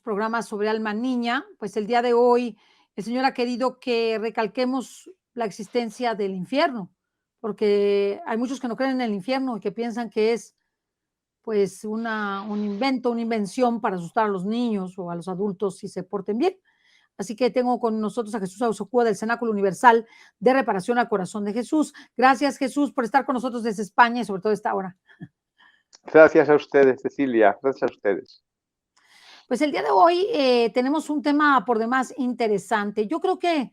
programas sobre alma niña, pues el día de hoy el Señor ha querido que recalquemos la existencia del infierno, porque hay muchos que no creen en el infierno y que piensan que es pues un invento, una invención para asustar a los niños o a los adultos si se porten bien. Así que tengo con nosotros a Jesús Ausocúa del Cenáculo Universal de Reparación al Corazón de Jesús. Gracias, Jesús, por estar con nosotros desde España y sobre todo esta hora. Gracias a ustedes, Cecilia. Gracias a ustedes. Pues el día de hoy tenemos un tema por demás interesante. Yo creo que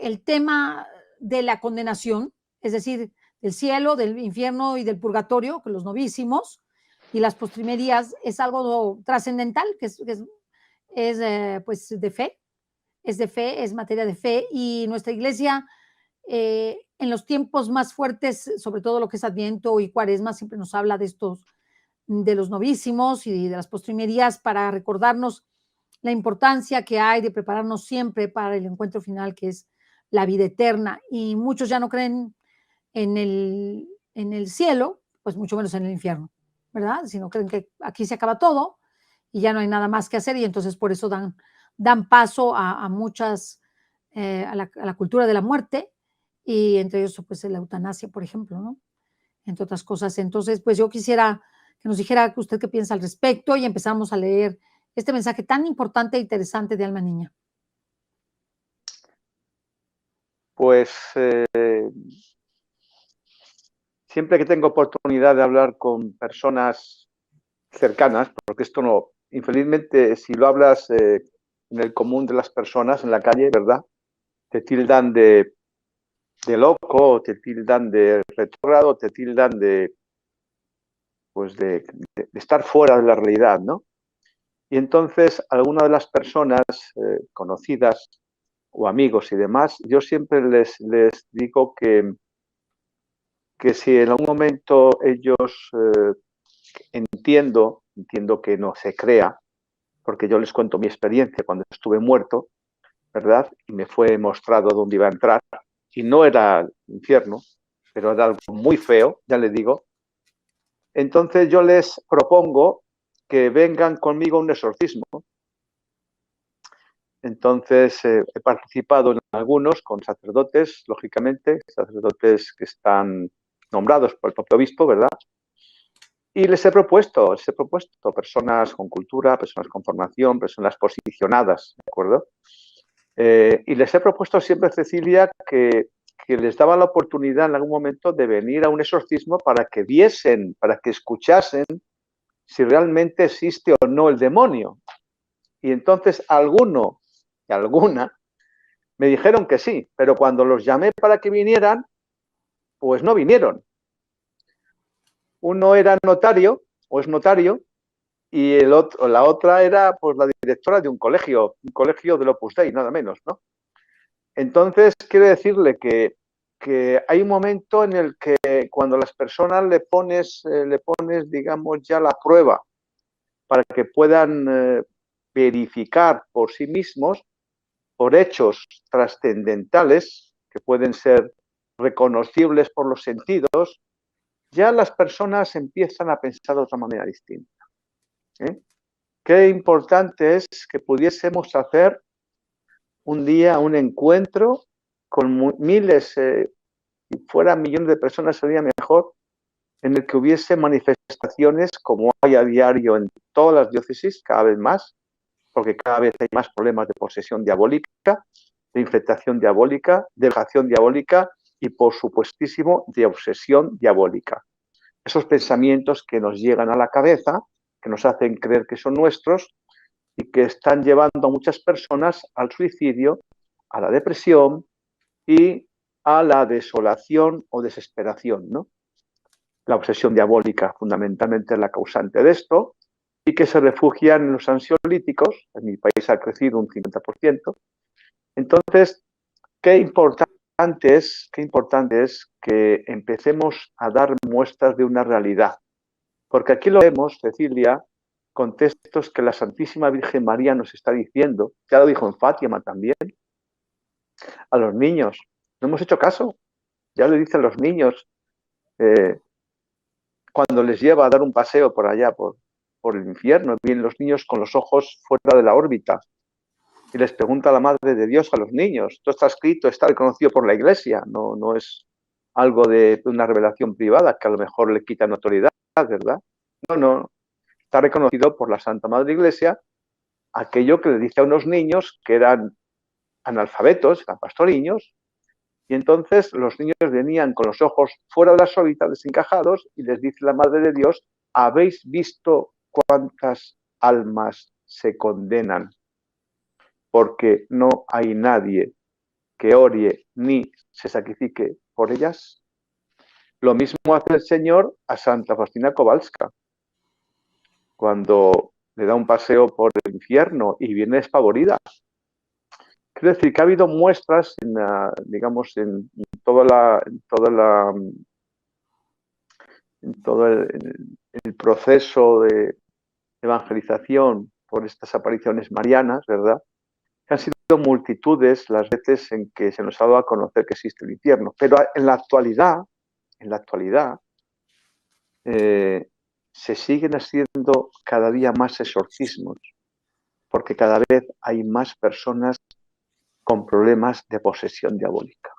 el tema de la condenación, es decir, del cielo, del infierno y del purgatorio, que los novísimos y las postrimerías, es algo trascendental, que es pues de fe, es materia de fe, y nuestra iglesia en los tiempos más fuertes, sobre todo lo que es Adviento y Cuaresma, siempre nos habla de estos, de los novísimos y de las postrimerías para recordarnos la importancia que hay de prepararnos siempre para el encuentro final, que es la vida eterna. Y muchos ya no creen en el cielo, pues mucho menos en el infierno, ¿verdad? Sino creen que aquí se acaba todo y ya no hay nada más que hacer, y entonces por eso dan paso a muchas, a la cultura de la muerte, y entre ellos pues la eutanasia, por ejemplo, ¿no? Entre otras cosas. Entonces, pues yo quisiera que nos dijera usted qué piensa al respecto y empezamos a leer este mensaje tan importante e interesante de Alma Niña. Pues siempre que tengo oportunidad de hablar con personas cercanas, porque esto no, infelizmente, si lo hablas en el común de las personas, en la calle, ¿verdad? Te tildan de loco, te tildan de retrógrado, te tildan de, pues de estar fuera de la realidad, ¿no? Y entonces, algunas de las personas conocidas o amigos y demás, yo siempre les digo que si en algún momento ellos entiendo que no se crea, porque yo les cuento mi experiencia cuando estuve muerto, ¿verdad? Y me fue mostrado dónde iba a entrar, y no era el infierno, pero era algo muy feo, ya les digo. Entonces yo les propongo que vengan conmigo a un exorcismo. Entonces he participado en algunos con sacerdotes, lógicamente, sacerdotes que están nombrados por el propio obispo, ¿verdad? Y les he propuesto personas con cultura, personas con formación, personas posicionadas, ¿de acuerdo? Y les he propuesto siempre, Cecilia, que les daba la oportunidad en algún momento de venir a un exorcismo para que viesen, para que escuchasen si realmente existe o no el demonio. Y entonces alguno y alguna me dijeron que sí, pero cuando los llamé para que vinieran, pues no vinieron. Uno era notario, o es notario, y la otra era pues la directora de un colegio del Opus Dei, nada menos, ¿no? Entonces, quiero decirle que hay un momento en el que cuando a las personas le pones, digamos, ya la prueba para que puedan verificar por sí mismos, por hechos trascendentales, que pueden ser reconocibles por los sentidos, ya las personas empiezan a pensar de otra manera distinta. Qué importante es que pudiésemos hacer un día un encuentro con miles, si fueran millones de personas sería mejor, en el que hubiese manifestaciones como hay a diario en todas las diócesis, cada vez más, porque cada vez hay más problemas de posesión diabólica, de infectación diabólica, de vejación diabólica y, por supuestísimo, de obsesión diabólica. Esos pensamientos que nos llegan a la cabeza, que nos hacen creer que son nuestros y que están llevando a muchas personas al suicidio, a la depresión y a la desolación o desesperación, ¿no? La obsesión diabólica fundamentalmente es la causante de esto, y que se refugian en los ansiolíticos. En mi país ha crecido un 50%. Entonces, qué importante es que empecemos a dar muestras de una realidad. Porque aquí lo vemos, Cecilia, con textos que la Santísima Virgen María nos está diciendo, ya lo dijo en Fátima también, a los niños. No hemos hecho caso. Ya le dicen los niños cuando les lleva a dar un paseo por allá, por por el infierno, vienen los niños con los ojos fuera de la órbita y les pregunta a la Madre de Dios a los niños. Esto está escrito, está reconocido por la Iglesia, no es algo de una revelación privada que a lo mejor le quita notoriedad, ¿verdad? No, está reconocido por la Santa Madre Iglesia aquello que le dice a unos niños que eran analfabetos, eran pastoriños, y entonces los niños venían con los ojos fuera de las órbitas desencajados y les dice la Madre de Dios: ¿habéis visto cuántas almas se condenan? Porque no hay nadie que ore ni se sacrifique por ellas. Lo mismo hace el Señor a Santa Faustina Kowalska, cuando le da un paseo por el infierno y viene despavorida. Quiero decir que ha habido muestras, digamos, en todo el proceso de evangelización por estas apariciones marianas, ¿verdad? Que han sido multitudes las veces en que se nos ha dado a conocer que existe el infierno. Pero en la actualidad, se siguen haciendo cada día más exorcismos, porque cada vez hay más personas con problemas de posesión diabólica.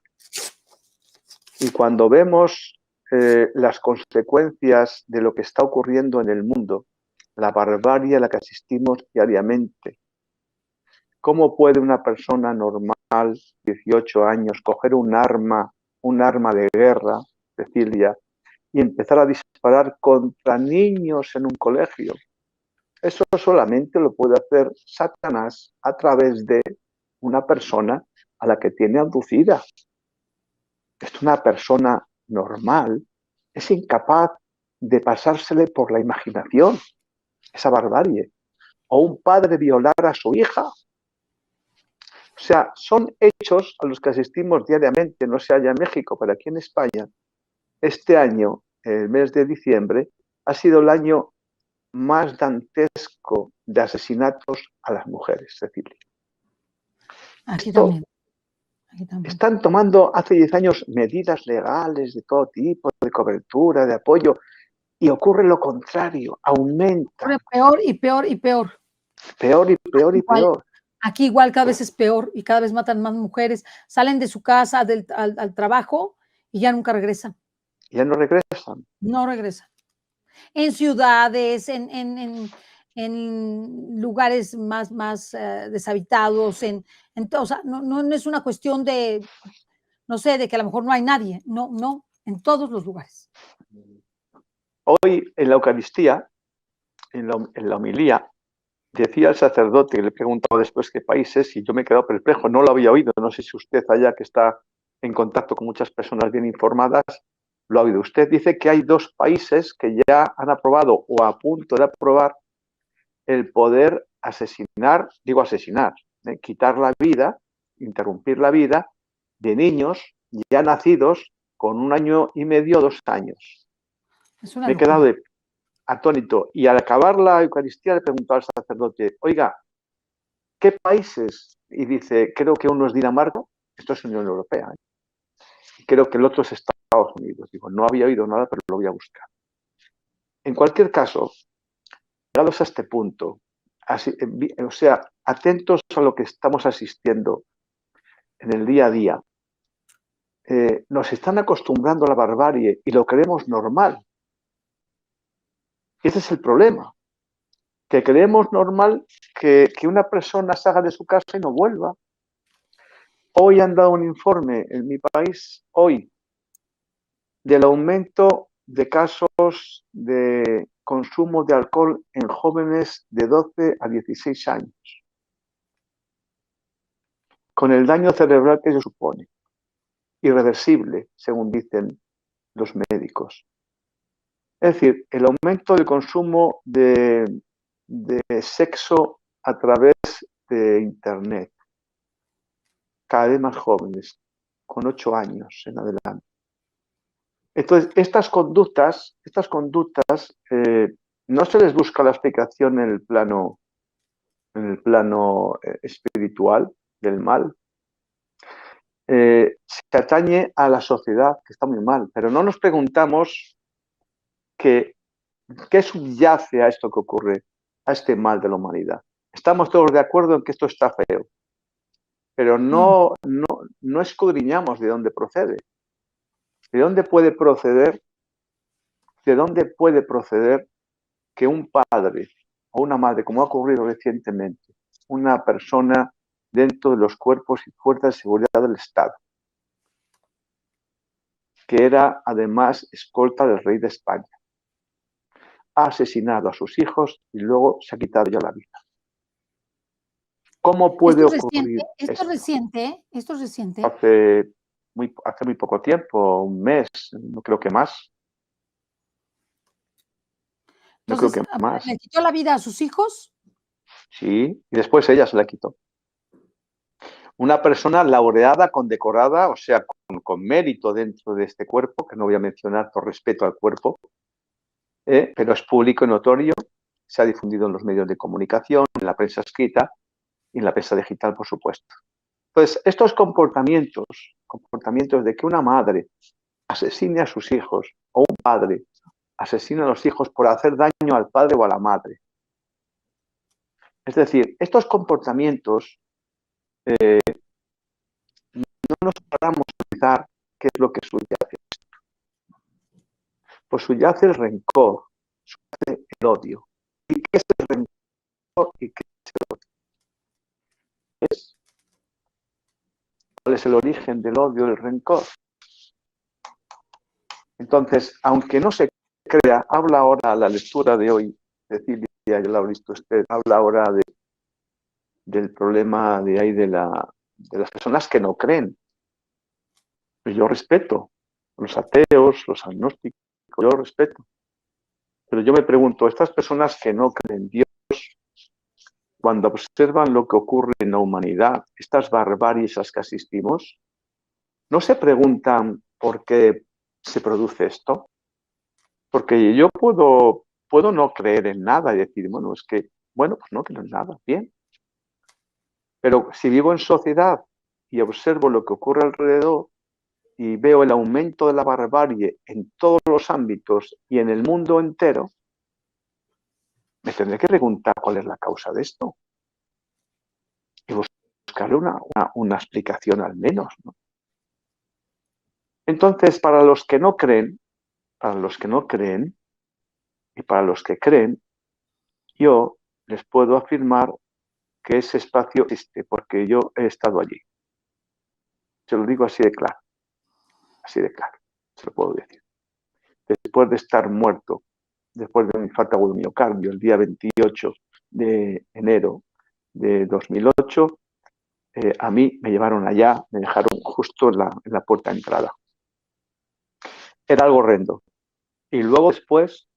Y cuando vemos las consecuencias de lo que está ocurriendo en el mundo, la barbarie a la que asistimos diariamente, ¿cómo puede una persona normal, 18 años, coger un arma de guerra, Cecilia, y empezar a disparar contra niños en un colegio? Eso solamente lo puede hacer Satanás a través de una persona a la que tiene abducida. Es una persona normal, es incapaz de pasársele por la imaginación esa barbarie. O un padre violar a su hija. O sea, son hechos a los que asistimos diariamente, no sé allá en México, pero aquí en España, este año, el mes de diciembre, ha sido el año más dantesco de asesinatos a las mujeres, Cecilia. Aquí Esto también. Aquí también. están tomando hace 10 años medidas legales de todo tipo, de cobertura, de apoyo, y ocurre lo contrario, aumenta. Ocurre peor y peor y peor. Peor y peor y peor. Aquí igual cada vez es peor y cada vez matan más mujeres, salen de su casa al trabajo y ya nunca regresan. Ya no regresan. No regresan. En ciudades, en lugares más deshabitados, o sea, no es una cuestión de, no sé, de que a lo mejor no hay nadie. No, en todos los lugares. Hoy en la Eucaristía, en la homilía, decía el sacerdote, que le he preguntado después qué países, y yo me he quedado perplejo, no lo había oído, no sé si usted allá, que está en contacto con muchas personas bien informadas, lo ha oído. Usted dice que hay 2 países que ya han aprobado o a punto de aprobar el poder asesinar, quitar la vida, interrumpir la vida de niños ya nacidos con 1 año y medio, 2 años. Es una Me he locura. quedado atónito. Y al acabar la Eucaristía le preguntó al sacerdote: oiga, ¿qué países? Y dice: creo que uno es Dinamarca, esto es Unión Europea, y creo que el otro es Estados Unidos. Digo, no había oído nada, pero lo voy a buscar. En cualquier caso, llegados a este punto, o sea, atentos a lo que estamos asistiendo en el día a día, nos están acostumbrando a la barbarie y lo creemos normal. Y ese es el problema, que creemos normal que una persona salga de su casa y no vuelva. Hoy han dado un informe en mi país, hoy, del aumento de casos de consumo de alcohol en jóvenes de 12 a 16 años, con el daño cerebral que ello supone, irreversible, según dicen los médicos. Es decir, el aumento del consumo de sexo a través de Internet, cada vez más jóvenes, con 8 años en adelante. Entonces, estas conductas no se les busca la explicación en el plano espiritual del mal. Se atañe a la sociedad, que está muy mal, pero no nos preguntamos que ¿Qué subyace a esto que ocurre, a este mal de la humanidad? Estamos todos de acuerdo en que esto está feo, pero no escudriñamos de dónde procede. ¿De dónde puede proceder? ¿De dónde puede proceder que un padre o una madre, como ha ocurrido recientemente, una persona dentro de los cuerpos y fuerzas de seguridad del Estado, que era además escolta del rey de España, ha asesinado a sus hijos y luego se ha quitado ya la vida? ¿Cómo puede ocurrir esto es esto? reciente, esto es reciente. Hace muy poco tiempo, un mes, no creo que más. No creo Entonces, que más. ¿le quitó la vida a sus hijos? Sí, y después ella se la quitó. Una persona laureada, condecorada, o sea, con mérito dentro de este cuerpo, que no voy a mencionar por respeto al cuerpo, pero es público y notorio, se ha difundido en los medios de comunicación, en la prensa escrita y en la prensa digital, por supuesto. Entonces, estos comportamientos de que una madre asesine a sus hijos o un padre asesine a los hijos por hacer daño al padre o a la madre. Es decir, estos comportamientos no nos paramos a pensar qué es lo que subyace. Pues subyace el rencor, subyace el odio. ¿Y qué es el rencor y qué es el odio? ¿Cuál es el origen del odio y el rencor? Entonces, aunque no se crea, habla ahora la lectura de hoy, Cecilia, ya lo ha visto usted, habla ahora del problema de ahí de las personas que no creen. Pues yo respeto los ateos, los agnósticos, yo respeto. Pero yo me pregunto, estas personas que no creen en Dios, cuando observan lo que ocurre en la humanidad, estas barbaries a las que asistimos, ¿no se preguntan por qué se produce esto? Porque yo puedo no creer en nada y decir, bueno, es que, bueno, pues no creo en nada, bien. Pero si vivo en sociedad y observo lo que ocurre alrededor y veo el aumento de la barbarie en todos los ámbitos y en el mundo entero, me tendré que preguntar cuál es la causa de esto y buscarle una explicación al menos, ¿no? Entonces, para los que no creen y para los que creen, yo les puedo afirmar que ese espacio existe porque yo he estado allí. Se lo digo así de claro, se lo puedo decir. Después de estar muerto, después de un infarto agudo de miocardio, el día 28 de enero de 2008, a mí me llevaron allá, me dejaron justo en la puerta de entrada. Era algo horrendo. Y luego después,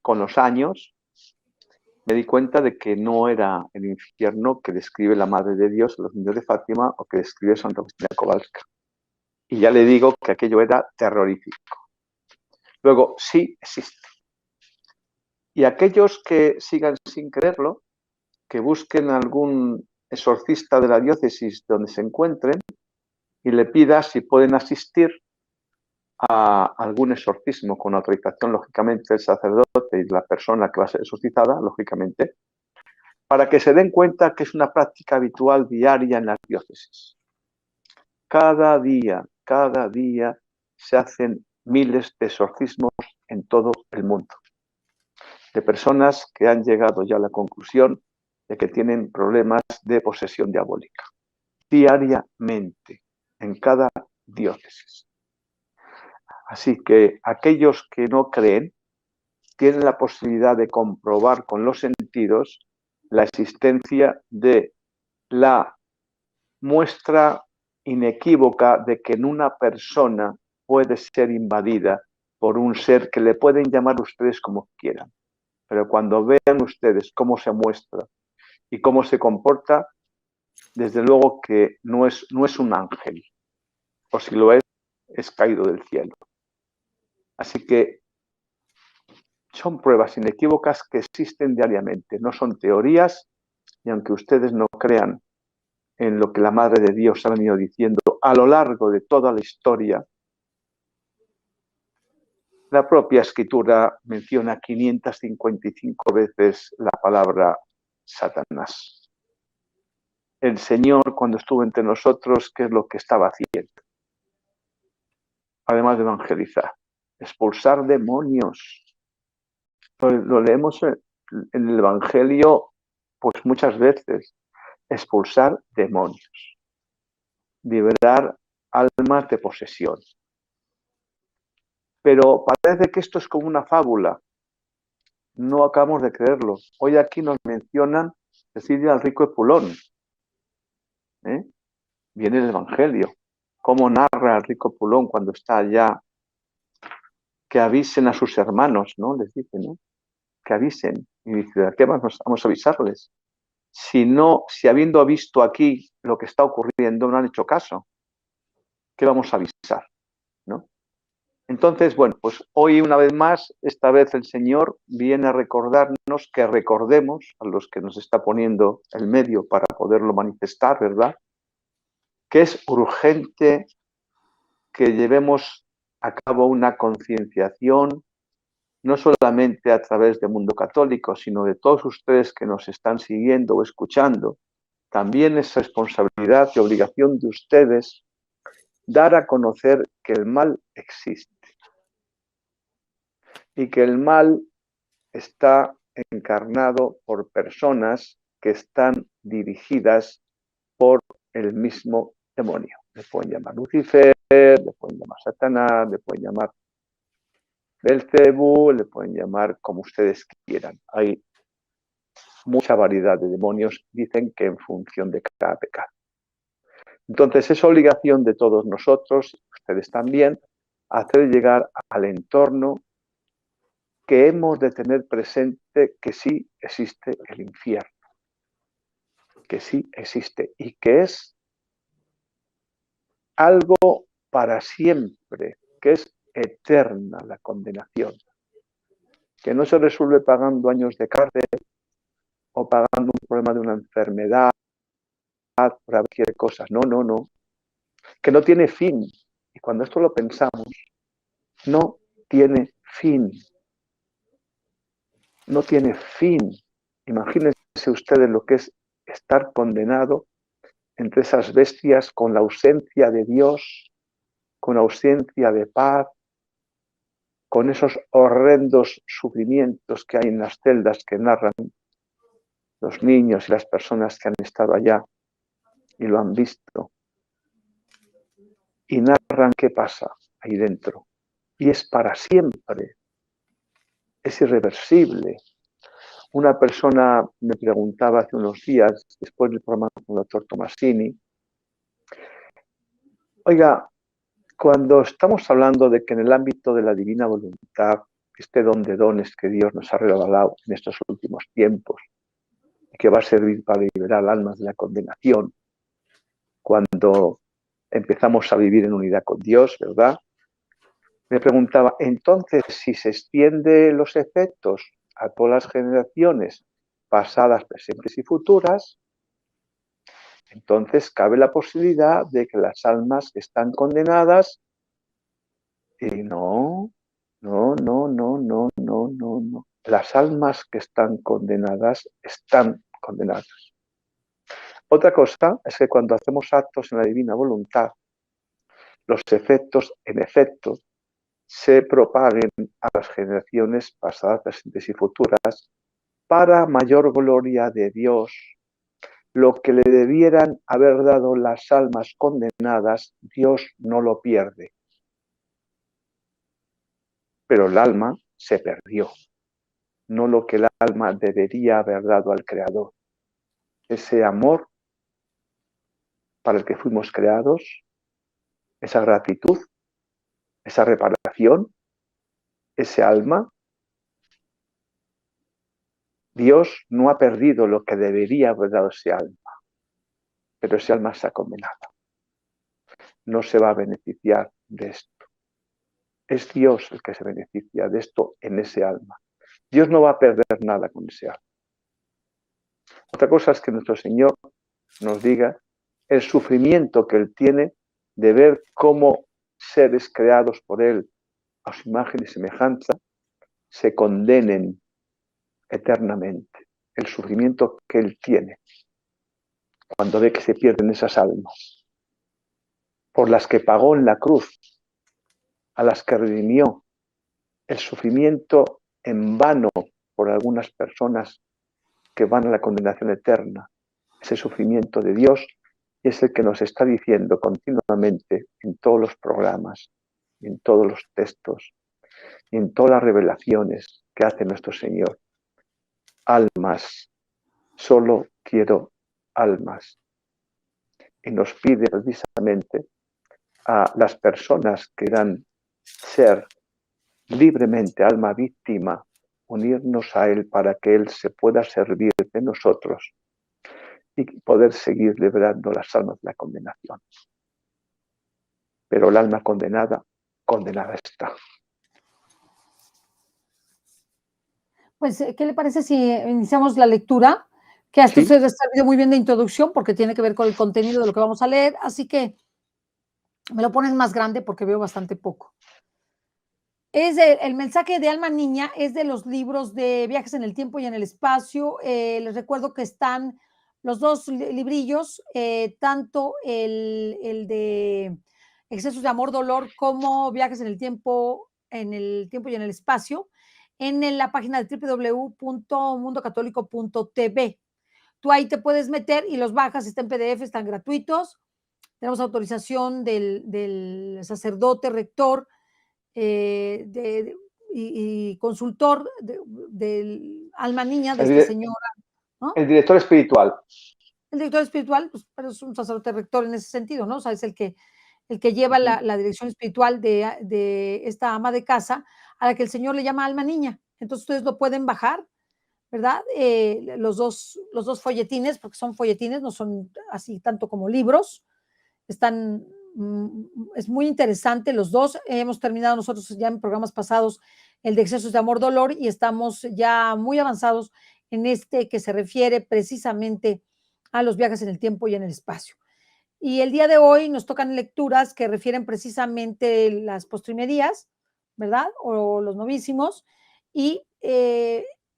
con los años, me di cuenta de que no era el infierno que describe la Madre de Dios en los niños de Fátima o que describe Santa Agustina Kowalska. Y ya le digo que aquello era terrorífico. Luego, sí existe. Y aquellos que sigan sin creerlo, que busquen algún exorcista de la diócesis donde se encuentren y le pida si pueden asistir a algún exorcismo con autorización, lógicamente, del sacerdote y de la persona que va a ser exorcizada, lógicamente, para que se den cuenta que es una práctica habitual diaria en las diócesis. Cada día se hacen miles de exorcismos en todo el mundo, de personas que han llegado ya a la conclusión de que tienen problemas de posesión diabólica, diariamente, en cada diócesis. Así que aquellos que no creen tienen la posibilidad de comprobar con los sentidos la existencia de la muestra inequívoca de que en una persona puede ser invadida por un ser que le pueden llamar ustedes como quieran. Pero cuando vean ustedes cómo se muestra y cómo se comporta, desde luego que no es un ángel, o si lo es caído del cielo. Así que son pruebas inequívocas que existen diariamente, no son teorías, y aunque ustedes no crean en lo que la Madre de Dios ha venido diciendo a lo largo de toda la historia, La propia escritura menciona 555 veces la palabra Satanás. El Señor, cuando estuvo entre nosotros, ¿qué es lo que estaba haciendo? Además de evangelizar, expulsar demonios. Lo leemos en el Evangelio, pues muchas veces. Expulsar demonios, liberar almas de posesión. Pero parece que esto es como una fábula. No acabamos de creerlo. Hoy aquí nos mencionan decirle al rico Epulón. Viene el Evangelio. Cómo narra el rico Epulón cuando está allá. Que avisen a sus hermanos, ¿no? Les dice, ¿no? Que avisen. Y dice, ¿a qué vamos a avisarles? Si habiendo visto aquí lo que está ocurriendo no han hecho caso, ¿qué vamos a avisar? ¿No? Entonces, bueno, pues hoy una vez más, esta vez el Señor viene a recordarnos que recordemos a los que nos está poniendo el medio para poderlo manifestar, ¿verdad? Que es urgente que llevemos a cabo una concienciación, no solamente a través del mundo católico, sino de todos ustedes que nos están siguiendo o escuchando. También es responsabilidad y obligación de ustedes dar a conocer que el mal existe y que el mal está encarnado por personas que están dirigidas por el mismo demonio. Le pueden llamar Lucifer, le pueden llamar Satanás, le pueden llamar Belcebú, le pueden llamar como ustedes quieran. Hay mucha variedad de demonios, dicen que en función de cada pecado. Entonces es obligación de todos nosotros, ustedes también, hacer llegar al entorno que hemos de tener presente que sí existe el infierno, que sí existe y que es algo para siempre, que es eterna la condenación, que no se resuelve pagando años de cárcel o pagando un problema de una enfermedad, por cualquier cosa. No, no, no. Que no tiene fin. Y cuando esto lo pensamos, no tiene fin. No tiene fin. Imagínense ustedes lo que es estar condenado entre esas bestias con la ausencia de Dios, con ausencia de paz, con esos horrendos sufrimientos que hay en las celdas que narran los niños y las personas que han estado allá y lo han visto. Y narran qué pasa ahí dentro. Y es para siempre. Es irreversible. Una persona me preguntaba hace unos días, después del programa con el doctor Tomasini, oiga, cuando estamos hablando de que en el ámbito de la divina voluntad, este don de dones que Dios nos ha regalado en estos últimos tiempos, y que va a servir para liberar almas de la condenación, cuando empezamos a vivir en unidad con Dios, ¿verdad? Me preguntaba, entonces, si se extiende los efectos a todas las generaciones pasadas, presentes y futuras, entonces cabe la posibilidad de que las almas que están condenadas, y no, no, no, no, no, no, no, no. Las almas que están condenadas están condenadas. Otra cosa es que cuando hacemos actos en la divina voluntad, los efectos, en efecto, se propaguen a las generaciones pasadas, presentes y futuras para mayor gloria de Dios. Lo que le debieran haber dado las almas condenadas, Dios no lo pierde. Pero el alma se perdió. No lo que el alma debería haber dado al Creador. Ese amor para el que fuimos creados, esa gratitud, esa reparación, ese alma. Dios no ha perdido lo que debería haber dado ese alma, pero ese alma se ha condenado. No se va a beneficiar de esto. Es Dios el que se beneficia de esto en ese alma. Dios no va a perder nada con ese alma. Otra cosa es que nuestro Señor nos diga el sufrimiento que Él tiene de ver cómo seres creados por Él a su imagen y semejanza, se condenen eternamente. El sufrimiento que él tiene cuando ve que se pierden esas almas, por las que pagó en la cruz, a las que redimió, el sufrimiento en vano por algunas personas que van a la condenación eterna, ese sufrimiento de Dios es el que nos está diciendo continuamente en todos los programas, en todos los textos, en todas las revelaciones que hace nuestro Señor. Almas, solo quiero almas. Y nos pide precisamente a las personas que dan ser libremente alma víctima, unirnos a Él para que Él se pueda servir de nosotros y poder seguir liberando las almas de la condenación. Pero el alma condenada, condenada está. Pues, ¿qué le parece si iniciamos la lectura? Que esto ¿Sí? se ha servido muy bien de introducción porque tiene que ver con el contenido de lo que vamos a leer, así que me lo pones más grande porque veo bastante poco. El mensaje de Alma Niña es de los libros de Viajes en el Tiempo y en el Espacio. Les recuerdo que están los dos librillos, tanto el de Excesos de Amor, Dolor, como Viajes en el Tiempo y en el Espacio, en la página de www.mundocatólico.tv. Tú ahí te puedes meter y los bajas, están en PDF, están gratuitos. Tenemos autorización del sacerdote rector y consultor del Alma Niña de esta señora, ¿no? El director espiritual. El director espiritual, pues, pero es un sacerdote rector en ese sentido, ¿no? O sea, es el que lleva la dirección espiritual de esta ama de casa a la que el Señor le llama Alma Niña. Entonces ustedes lo pueden bajar, ¿verdad? Los dos folletines, porque son folletines, no son así tanto como libros. Están, es muy interesante los dos. Hemos terminado nosotros ya en programas pasados el de Excesos de Amor, Dolor y estamos ya muy avanzados en este que se refiere precisamente a los viajes en el tiempo y en el espacio. Y el día de hoy nos tocan lecturas que refieren precisamente las postrimerías, ¿verdad? O los novísimos. Y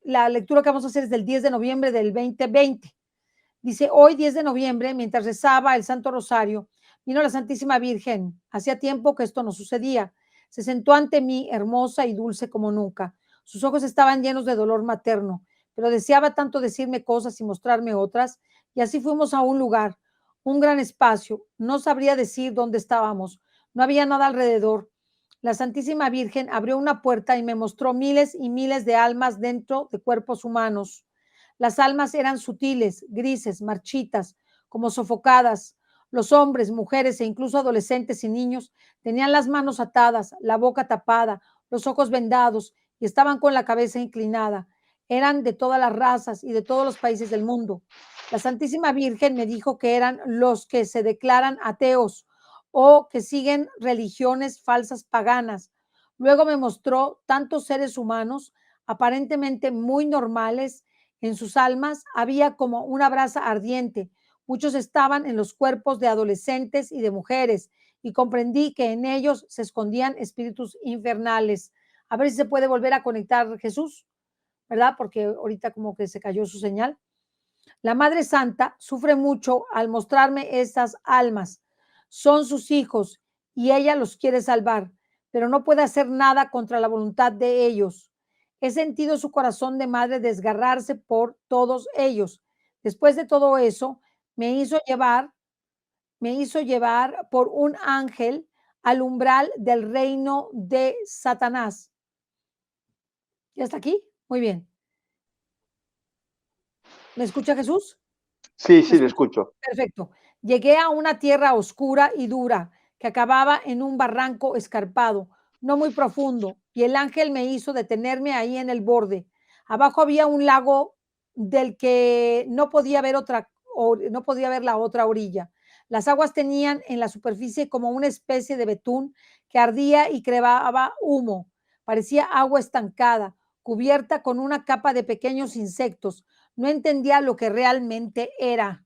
la lectura que vamos a hacer es del 10 de noviembre del 2020. Dice, hoy 10 de noviembre, mientras rezaba el Santo Rosario, vino la Santísima Virgen. Hacía tiempo que esto no sucedía. Se sentó ante mí, hermosa y dulce como nunca. Sus ojos estaban llenos de dolor materno, pero deseaba tanto decirme cosas y mostrarme otras, y así fuimos a un lugar, un gran espacio. No sabría decir dónde estábamos. No había nada alrededor. La Santísima Virgen abrió una puerta y me mostró miles y miles de almas dentro de cuerpos humanos. Las almas eran sutiles, grises, marchitas, como sofocadas. Los hombres, mujeres e incluso adolescentes y niños tenían las manos atadas, la boca tapada, los ojos vendados y estaban con la cabeza inclinada. Eran de todas las razas y de todos los países del mundo. La Santísima Virgen me dijo que eran los que se declaran ateos o que siguen religiones falsas paganas. Luego me mostró tantos seres humanos aparentemente muy normales. En sus almas había como una brasa ardiente. Muchos estaban en los cuerpos de adolescentes y de mujeres, y comprendí que en ellos se escondían espíritus infernales. A ver si se puede volver a conectar Jesús, ¿verdad? Porque ahorita como que se cayó su señal. La Madre Santa sufre mucho al mostrarme estas almas. Son sus hijos y ella los quiere salvar, pero no puede hacer nada contra la voluntad de ellos. He sentido su corazón de madre desgarrarse por todos ellos. Después de todo eso, me hizo llevar, me hizo llevar por un ángel al umbral del reino de Satanás. ¿Ya está aquí? Muy bien. ¿Me escucha Jesús? Sí, ¿Me sí, le escucha? escucho. Perfecto. Llegué a una tierra oscura y dura que acababa en un barranco escarpado, no muy profundo, y el ángel me hizo detenerme ahí en el borde. Abajo había un lago del que no podía ver la otra orilla. Las aguas tenían en la superficie como una especie de betún que ardía y creaba humo. Parecía agua estancada, cubierta con una capa de pequeños insectos. No entendía lo que realmente era.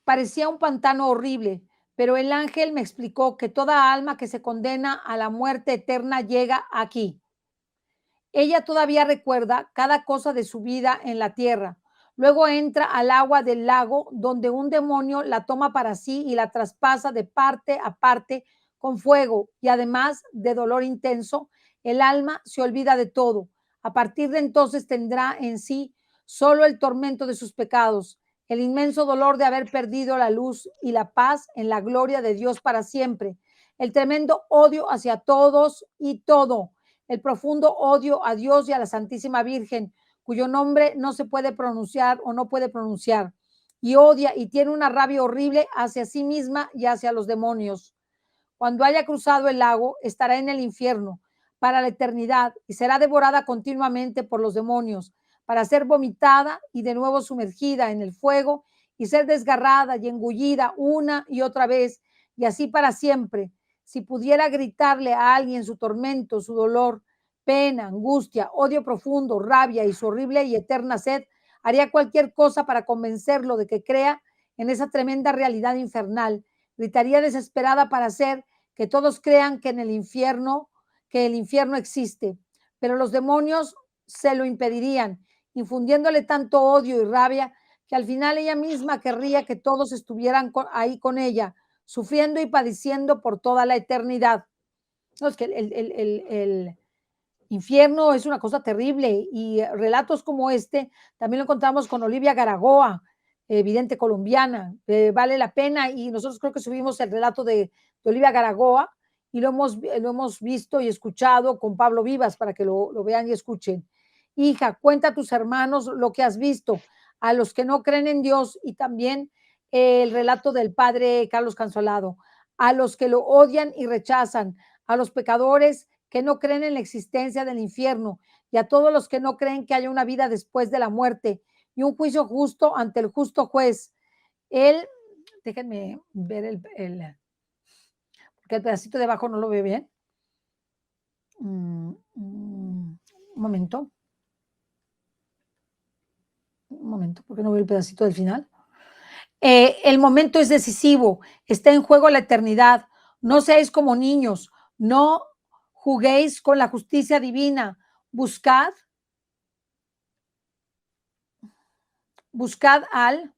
Parecía un pantano horrible. pero el ángel me explicó que toda alma que se condena a la muerte eterna llega aquí. Ella todavía recuerda cada cosa de su vida en la tierra. Luego entra al agua del lago donde un demonio la toma para sí y la traspasa de parte a parte con fuego y además de dolor intenso, el alma se olvida de todo. A partir de entonces tendrá en sí solo el tormento de sus pecados, el inmenso dolor de haber perdido la luz y la paz en la gloria de Dios para siempre, el tremendo odio hacia todos y todo, el profundo odio a Dios y a la Santísima Virgen, cuyo nombre no se puede pronunciar o no puede pronunciar, y odia y tiene una rabia horrible hacia sí misma y hacia los demonios. Cuando haya cruzado el lago, estará en el infierno para la eternidad y será devorada continuamente por los demonios, para ser vomitada y de nuevo sumergida en el fuego y ser desgarrada y engullida una y otra vez, y así para siempre. Si pudiera gritarle a alguien su tormento, su dolor, pena, angustia, odio profundo, rabia y su horrible y eterna sed, haría cualquier cosa para convencerlo de que crea en esa tremenda realidad infernal. Gritaría desesperada para hacer que todos crean que el infierno existe, pero los demonios se lo impedirían, infundiéndole tanto odio y rabia que al final ella misma querría que todos estuvieran ahí con ella, sufriendo y padeciendo por toda la eternidad. No, es que el infierno es una cosa terrible y relatos como este también lo encontramos con Olivia Garagoa, vidente colombiana. Vale la pena y nosotros creo que subimos el relato de Olivia Garagoa y lo hemos visto y escuchado con Pablo Vivas para que lo vean y escuchen. Hija, cuenta a tus hermanos lo que has visto, a los que no creen en Dios y también el relato del padre Carlos Cansolado, a los que lo odian y rechazan, a los pecadores que no creen en la existencia del infierno y a todos los que no creen que haya una vida después de la muerte y un juicio justo ante el justo juez. Él, déjenme ver porque el pedacito de abajo no lo veo bien. Un momento. Un momento, porque no veo el pedacito del final. El momento es decisivo, está en juego la eternidad. No seáis como niños, no juguéis con la justicia divina. Buscad al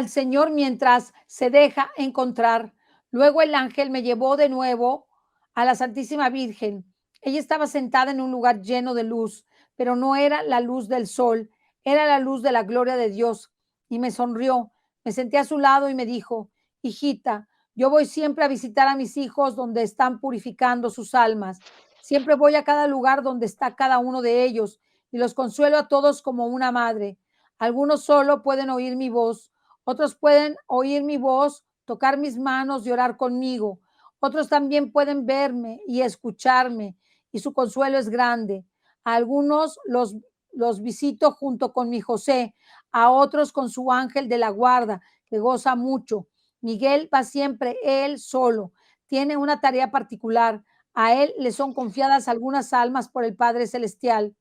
Señor mientras se deja encontrar. Luego el ángel me llevó de nuevo a la Santísima Virgen. Ella estaba sentada en un lugar lleno de luz, pero no era la luz del sol, era la luz de la gloria de Dios. Y me sonrió, me senté a su lado y me dijo: hijita, yo voy siempre a visitar a mis hijos donde están purificando sus almas. Siempre voy a cada lugar donde está cada uno de ellos y los consuelo a todos como una madre. Algunos solo pueden oír mi voz, otros pueden oír mi voz, tocar mis manos y orar conmigo. Otros también pueden verme y escucharme, y su consuelo es grande. A algunos los visito junto con mi José, a otros con su ángel de la guarda, que goza mucho. Miguel va siempre él solo. Tiene una tarea particular. A él le son confiadas algunas almas por el Padre Celestial.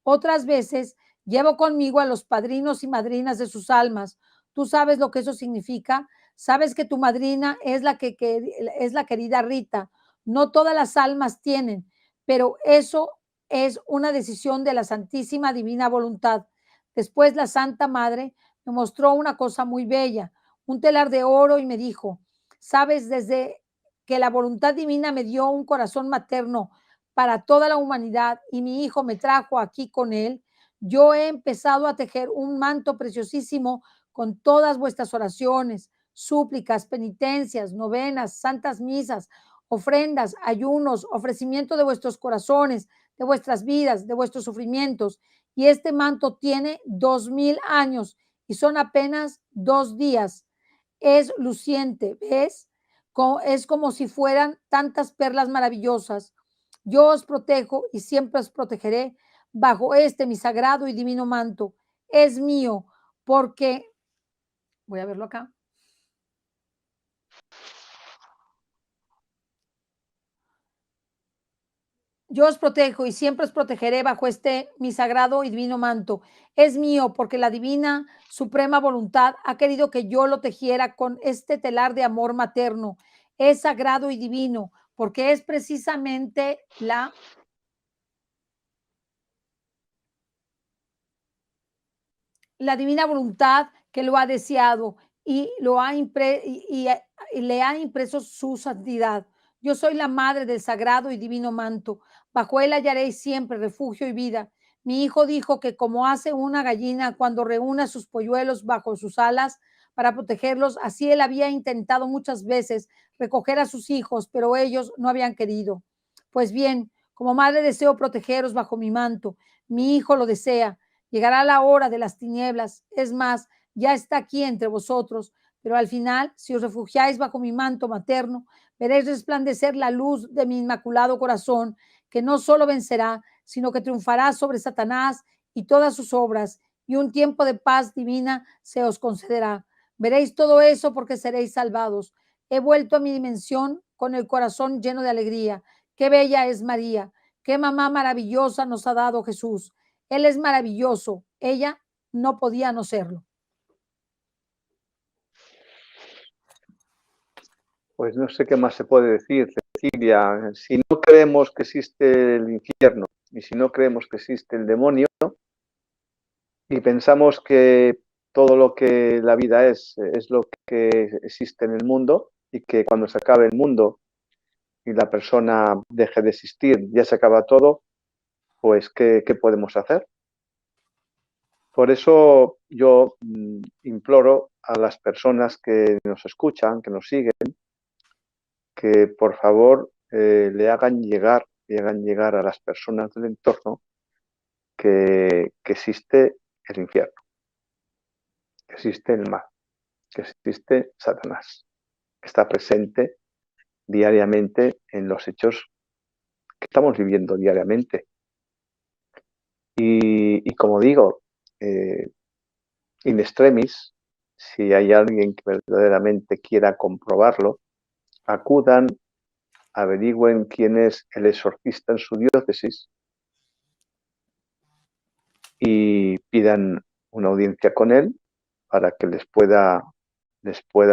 Otras veces llevo conmigo a los padrinos y madrinas de sus almas. ¿Tú sabes lo que eso significa? Sabes que tu madrina es es la querida Rita. No todas las almas tienen, pero eso es una decisión de la Santísima Divina Voluntad. Después la Santa Madre me mostró una cosa muy bella, un telar de oro y me dijo: sabes, desde que la voluntad divina me dio un corazón materno para toda la humanidad y mi hijo me trajo aquí con él, yo he empezado a tejer un manto preciosísimo con todas vuestras oraciones, súplicas, penitencias, novenas, santas misas, ofrendas, ayunos, ofrecimiento de vuestros corazones, de vuestras vidas, de vuestros sufrimientos. Y este manto tiene 2000 años y son apenas 2 días. Es luciente, ¿ves? Es como si fueran tantas perlas maravillosas. Yo os protejo y siempre os protegeré bajo este mi sagrado y divino manto. Es mío porque, voy a verlo acá. Yo os protejo y siempre os protegeré bajo este mi sagrado y divino manto. Es mío porque la divina suprema voluntad ha querido que yo lo tejiera con este telar de amor materno. Es sagrado y divino porque es precisamente la divina voluntad que lo ha deseado y, y le ha impreso su santidad. Yo soy la madre del sagrado y divino manto. Bajo él hallaréis siempre refugio y vida. Mi hijo dijo que como hace una gallina cuando reúne sus polluelos bajo sus alas para protegerlos, así él había intentado muchas veces recoger a sus hijos, pero ellos no habían querido. Pues bien, como madre deseo protegeros bajo mi manto. Mi hijo lo desea. Llegará la hora de las tinieblas, es más, ya está aquí entre vosotros, pero al final, si os refugiáis bajo mi manto materno, veréis resplandecer la luz de mi inmaculado corazón, que no solo vencerá, sino que triunfará sobre Satanás y todas sus obras, y un tiempo de paz divina se os concederá. Veréis todo eso porque seréis salvados. He vuelto a mi dimensión con el corazón lleno de alegría. Qué bella es María, qué mamá maravillosa nos ha dado Jesús. Él es maravilloso, ella no podía no serlo. Pues no sé qué más se puede decir, Cecilia. Si no creemos que existe el infierno y si no creemos que existe el demonio y pensamos que todo lo que la vida es lo que existe en el mundo y que cuando se acabe el mundo y la persona deje de existir, ya se acaba todo, pues ¿qué podemos hacer? Por eso yo imploro a las personas que nos escuchan, que nos siguen, que por favor le hagan llegar a las personas del entorno que existe el infierno, que existe el mal, que existe Satanás, que está presente diariamente en los hechos que estamos viviendo diariamente. Y como digo, in extremis, si hay alguien que verdaderamente quiera comprobarlo, acudan, averigüen quién es el exorcista en su diócesis y pidan una audiencia con él para que les pueda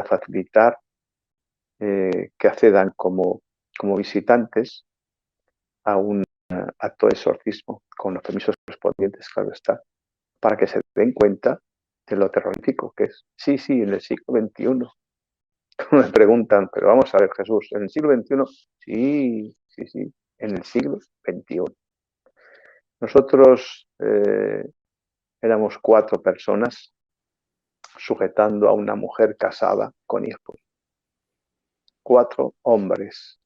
facilitar que accedan como visitantes a un acto de exorcismo con los permisos correspondientes, claro está, para que se den cuenta de lo terrorífico que es. Sí, en el siglo XXI. Me preguntan, pero vamos a ver, Jesús, ¿en el siglo XXI? Sí, en el siglo XXI. Nosotros éramos 4 personas sujetando a una mujer casada con hijos. 4 hombres.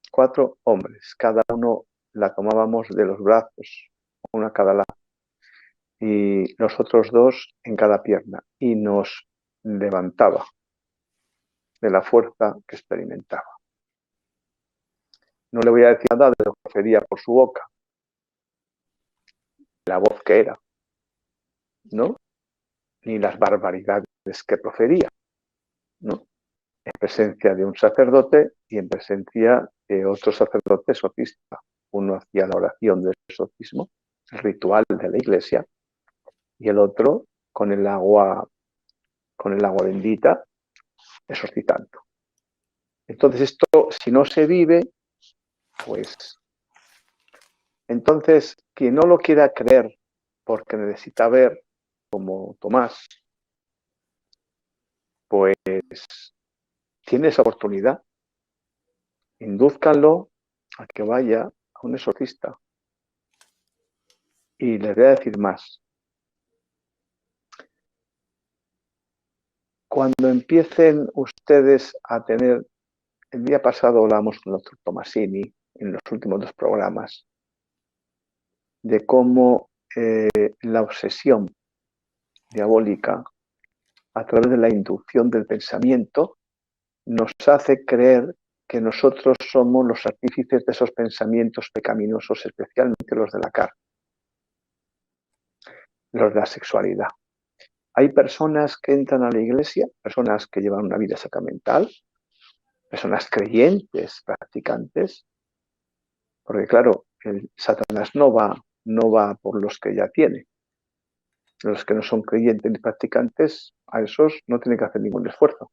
4 hombres. Cada uno la tomábamos de los brazos, una a cada lado. Y nosotros 2 en cada pierna. Y nos levantaba de la fuerza que experimentaba. No le voy a decir nada de lo que profería por su boca, la voz que era, ¿no? Ni las barbaridades que profería, ¿no? En presencia de un sacerdote y en presencia de otro sacerdote exorcista. Uno hacía la oración del exorcismo, el ritual de la iglesia, y el otro con el agua bendita, exorcitando. Entonces esto, si no se vive, pues entonces quien no lo quiera creer porque necesita ver, como Tomás, pues tiene esa oportunidad. Indúzcanlo a que vaya a un exorcista. Y les voy a decir más. Cuando empiecen ustedes a tener, el día pasado hablamos con el doctor Tomasini en los últimos 2 programas, de cómo la obsesión diabólica a través de la inducción del pensamiento nos hace creer que nosotros somos los artífices de esos pensamientos pecaminosos, especialmente los de la carne, los de la sexualidad. Hay personas que entran a la iglesia, personas que llevan una vida sacramental, personas creyentes, practicantes, Porque claro, el Satanás no va por los que ya tiene. Los que no son creyentes ni practicantes, a esos no tienen que hacer ningún esfuerzo.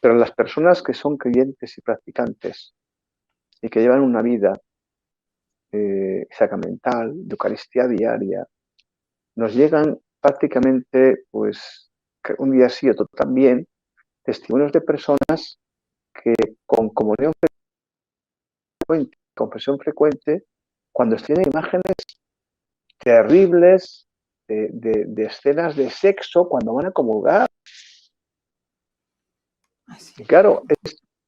Pero las personas que son creyentes y practicantes y que llevan una vida sacramental, de Eucaristía diaria, nos llegan prácticamente, pues, un día sí, otro también, testimonios de personas que con comunión frecuente, confesión frecuente, cuando tienen imágenes terribles de escenas de sexo cuando van a comulgar. Y claro,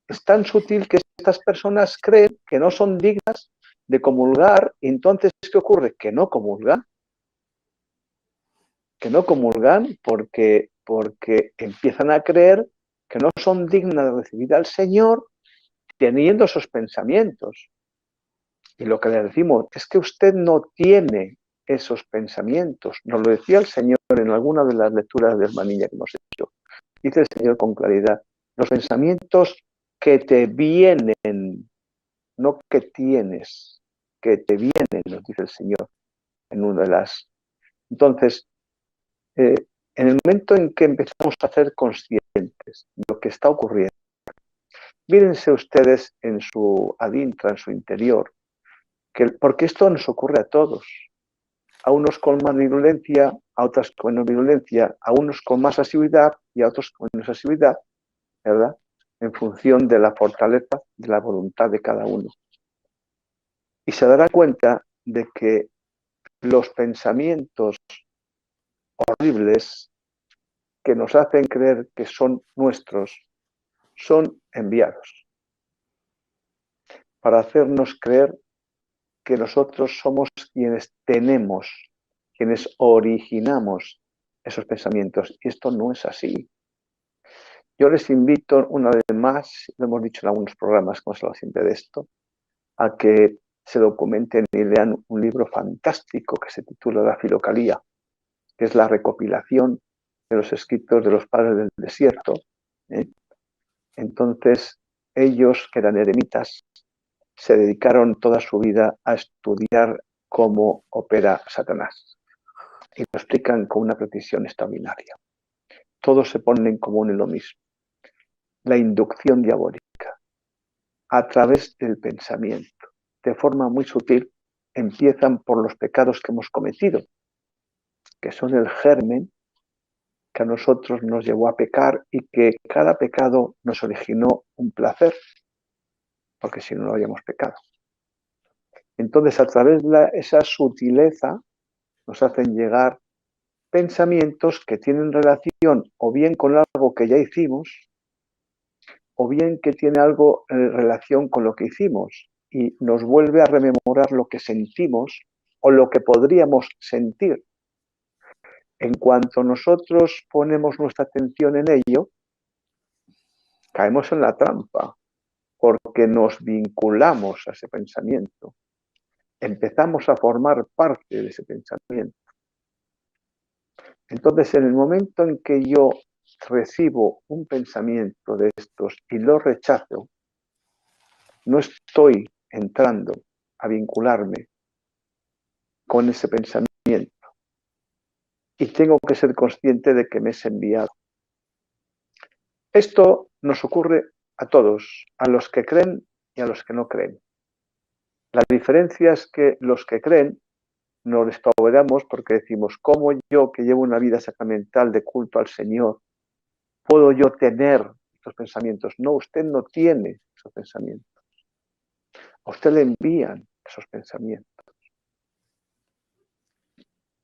es tan sutil que estas personas creen que no son dignas de comulgar, y entonces, ¿qué ocurre? Que no comulgan. Que no comulgan porque empiezan a creer que no son dignas de recibir al Señor teniendo esos pensamientos. Y lo que le decimos es que usted no tiene esos pensamientos. Nos lo decía el Señor en alguna de las lecturas de Hermanilla que hemos hecho. Dice el Señor con claridad, los pensamientos que te vienen, no que tienes, que te vienen, nos dice el Señor en una de las... Entonces, en el momento en que empezamos a ser conscientes de lo que está ocurriendo, mírense ustedes en su adintra, en su interior, porque esto nos ocurre a todos, a unos con más virulencia, a otros con menos virulencia, a unos con más asiduidad y a otros con menos asiduidad, ¿verdad? En función de la fortaleza de la voluntad de cada uno. Y se dará cuenta de que los pensamientos horribles que nos hacen creer que son nuestros son enviados para hacernos creer que nosotros somos quienes tenemos, quienes originamos esos pensamientos. Y esto no es así. Yo les invito una vez más, lo hemos dicho en algunos programas, como se habla siempre de esto, a que se documenten y lean un libro fantástico que se titula La Filocalía, que es la recopilación de los escritos de los padres del desierto. Entonces, ellos, que eran eremitas, se dedicaron toda su vida a estudiar cómo opera Satanás. Y lo explican con una precisión extraordinaria. Todos se ponen en común en lo mismo. La inducción diabólica, a través del pensamiento, de forma muy sutil, empiezan por los pecados que hemos cometido, que son el germen que a nosotros nos llevó a pecar y que cada pecado nos originó un placer, porque si no, no habríamos pecado. Entonces, a través de esa sutileza, nos hacen llegar pensamientos que tienen relación o bien con algo que ya hicimos, o bien que tiene algo en relación con lo que hicimos y nos vuelve a rememorar lo que sentimos o lo que podríamos sentir. En cuanto nosotros ponemos nuestra atención en ello, caemos en la trampa, porque nos vinculamos a ese pensamiento. Empezamos a formar parte de ese pensamiento. Entonces, en el momento en que yo recibo un pensamiento de estos y lo rechazo, no estoy entrando a vincularme con ese pensamiento y tengo que ser consciente de que me es enviado. Esto nos ocurre a todos, a los que creen y a los que no creen. La diferencia es que los que creen nos despavoramos porque decimos, ¿cómo yo, que llevo una vida sacramental de culto al Señor, puedo yo tener estos pensamientos? No, usted no tiene esos pensamientos. A usted le envían esos pensamientos.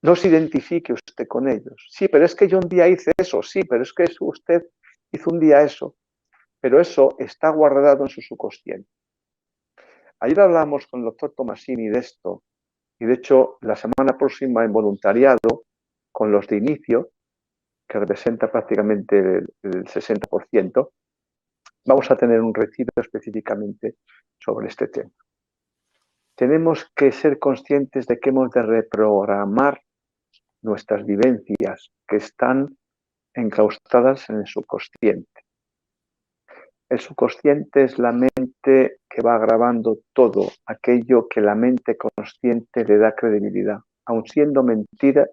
No se identifique usted con ellos. Sí, pero es que yo un día hice eso. Sí, pero es que usted hizo un día eso. Pero eso está guardado en su subconsciente. Ayer hablamos con el doctor Tomasini de esto, y de hecho la semana próxima en voluntariado, con los de inicio, que representa prácticamente el 60%, vamos a tener un retiro específicamente sobre este tema. Tenemos que ser conscientes de que hemos de reprogramar nuestras vivencias que están enclaustradas en el subconsciente. El subconsciente es la mente que va grabando todo aquello que la mente consciente le da credibilidad. Aun siendo mentira,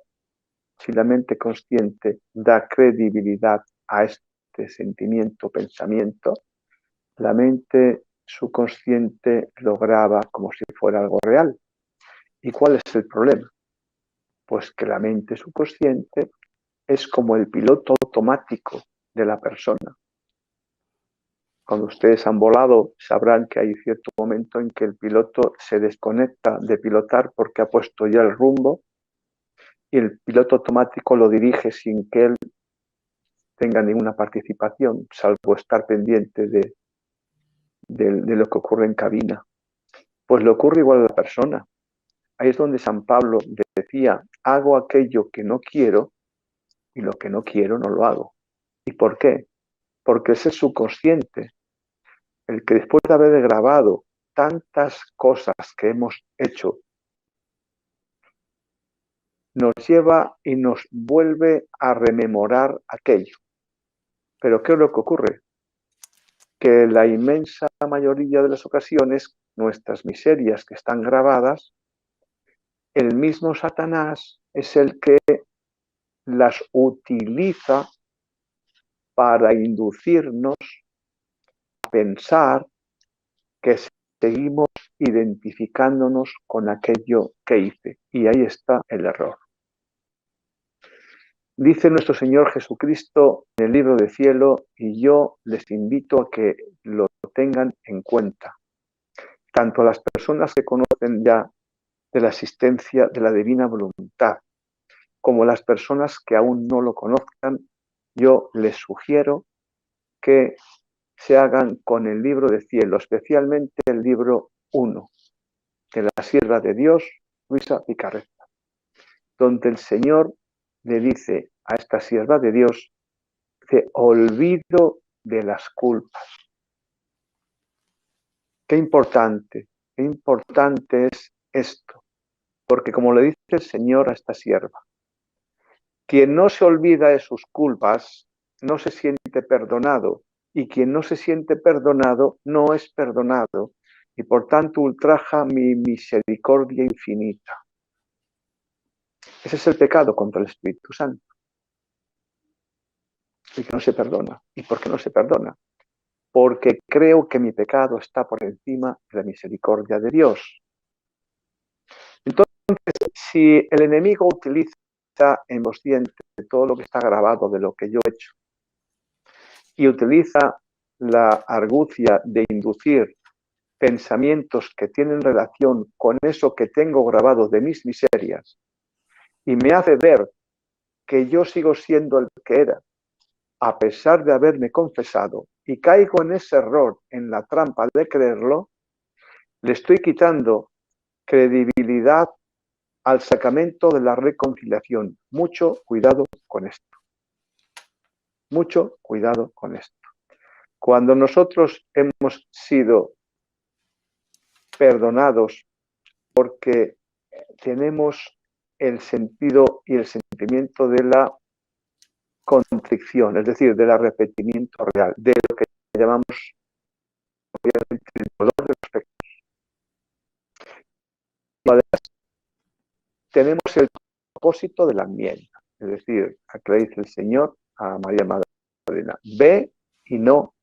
si la mente consciente da credibilidad a este sentimiento, pensamiento, la mente subconsciente lo graba como si fuera algo real. ¿Y cuál es el problema? Pues que la mente subconsciente es como el piloto automático de la persona. Cuando ustedes han volado, sabrán que hay cierto momento en que el piloto se desconecta de pilotar porque ha puesto ya el rumbo y el piloto automático lo dirige sin que él tenga ninguna participación, salvo estar pendiente de lo que ocurre en cabina. Pues le ocurre igual a la persona. Ahí es donde San Pablo decía, hago aquello que no quiero y lo que no quiero no lo hago. ¿Y por qué? Porque ese es subconsciente, el que después de haber grabado tantas cosas que hemos hecho, nos lleva y nos vuelve a rememorar aquello. Pero ¿qué es lo que ocurre? Que la inmensa mayoría de las ocasiones, nuestras miserias que están grabadas, el mismo Satanás es el que las utiliza para inducirnos a pensar que seguimos identificándonos con aquello que hice. Y ahí está el error. Dice nuestro Señor Jesucristo en el libro de cielo, y yo les invito a que lo tengan en cuenta. Tanto a las personas que conocen ya de la existencia de la divina voluntad, como las personas que aún no lo conozcan, yo les sugiero que se hagan con el libro de cielo, especialmente el libro 1, de la Sierva de Dios, Luisa Picarreta, donde el Señor le dice a esta sierva de Dios, dice, olvido de las culpas. Qué importante es esto, porque como le dice el Señor a esta sierva, quien no se olvida de sus culpas no se siente perdonado, y quien no se siente perdonado no es perdonado, y por tanto ultraja mi misericordia infinita. Ese es el pecado contra el Espíritu Santo. Y que no se perdona. ¿Y por qué no se perdona? Porque creo que mi pecado está por encima de la misericordia de Dios. Entonces, si el enemigo utiliza en consciente todo lo que está grabado de lo que yo he hecho y utiliza la argucia de inducir pensamientos que tienen relación con eso que tengo grabado de mis miserias y me hace ver que yo sigo siendo el que era, a pesar de haberme confesado, y caigo en ese error, en la trampa de creerlo, le estoy quitando credibilidad al sacramento de la reconciliación. Mucho cuidado con esto. Mucho cuidado con esto. Cuando nosotros hemos sido perdonados porque tenemos el sentido y el sentimiento de la contrición, es decir, del arrepentimiento real, de lo que llamamos obviamente el dolor de los pecados. Además, tenemos el propósito de la enmienda, es decir, aquí le dice el Señor a María Magdalena, ve y no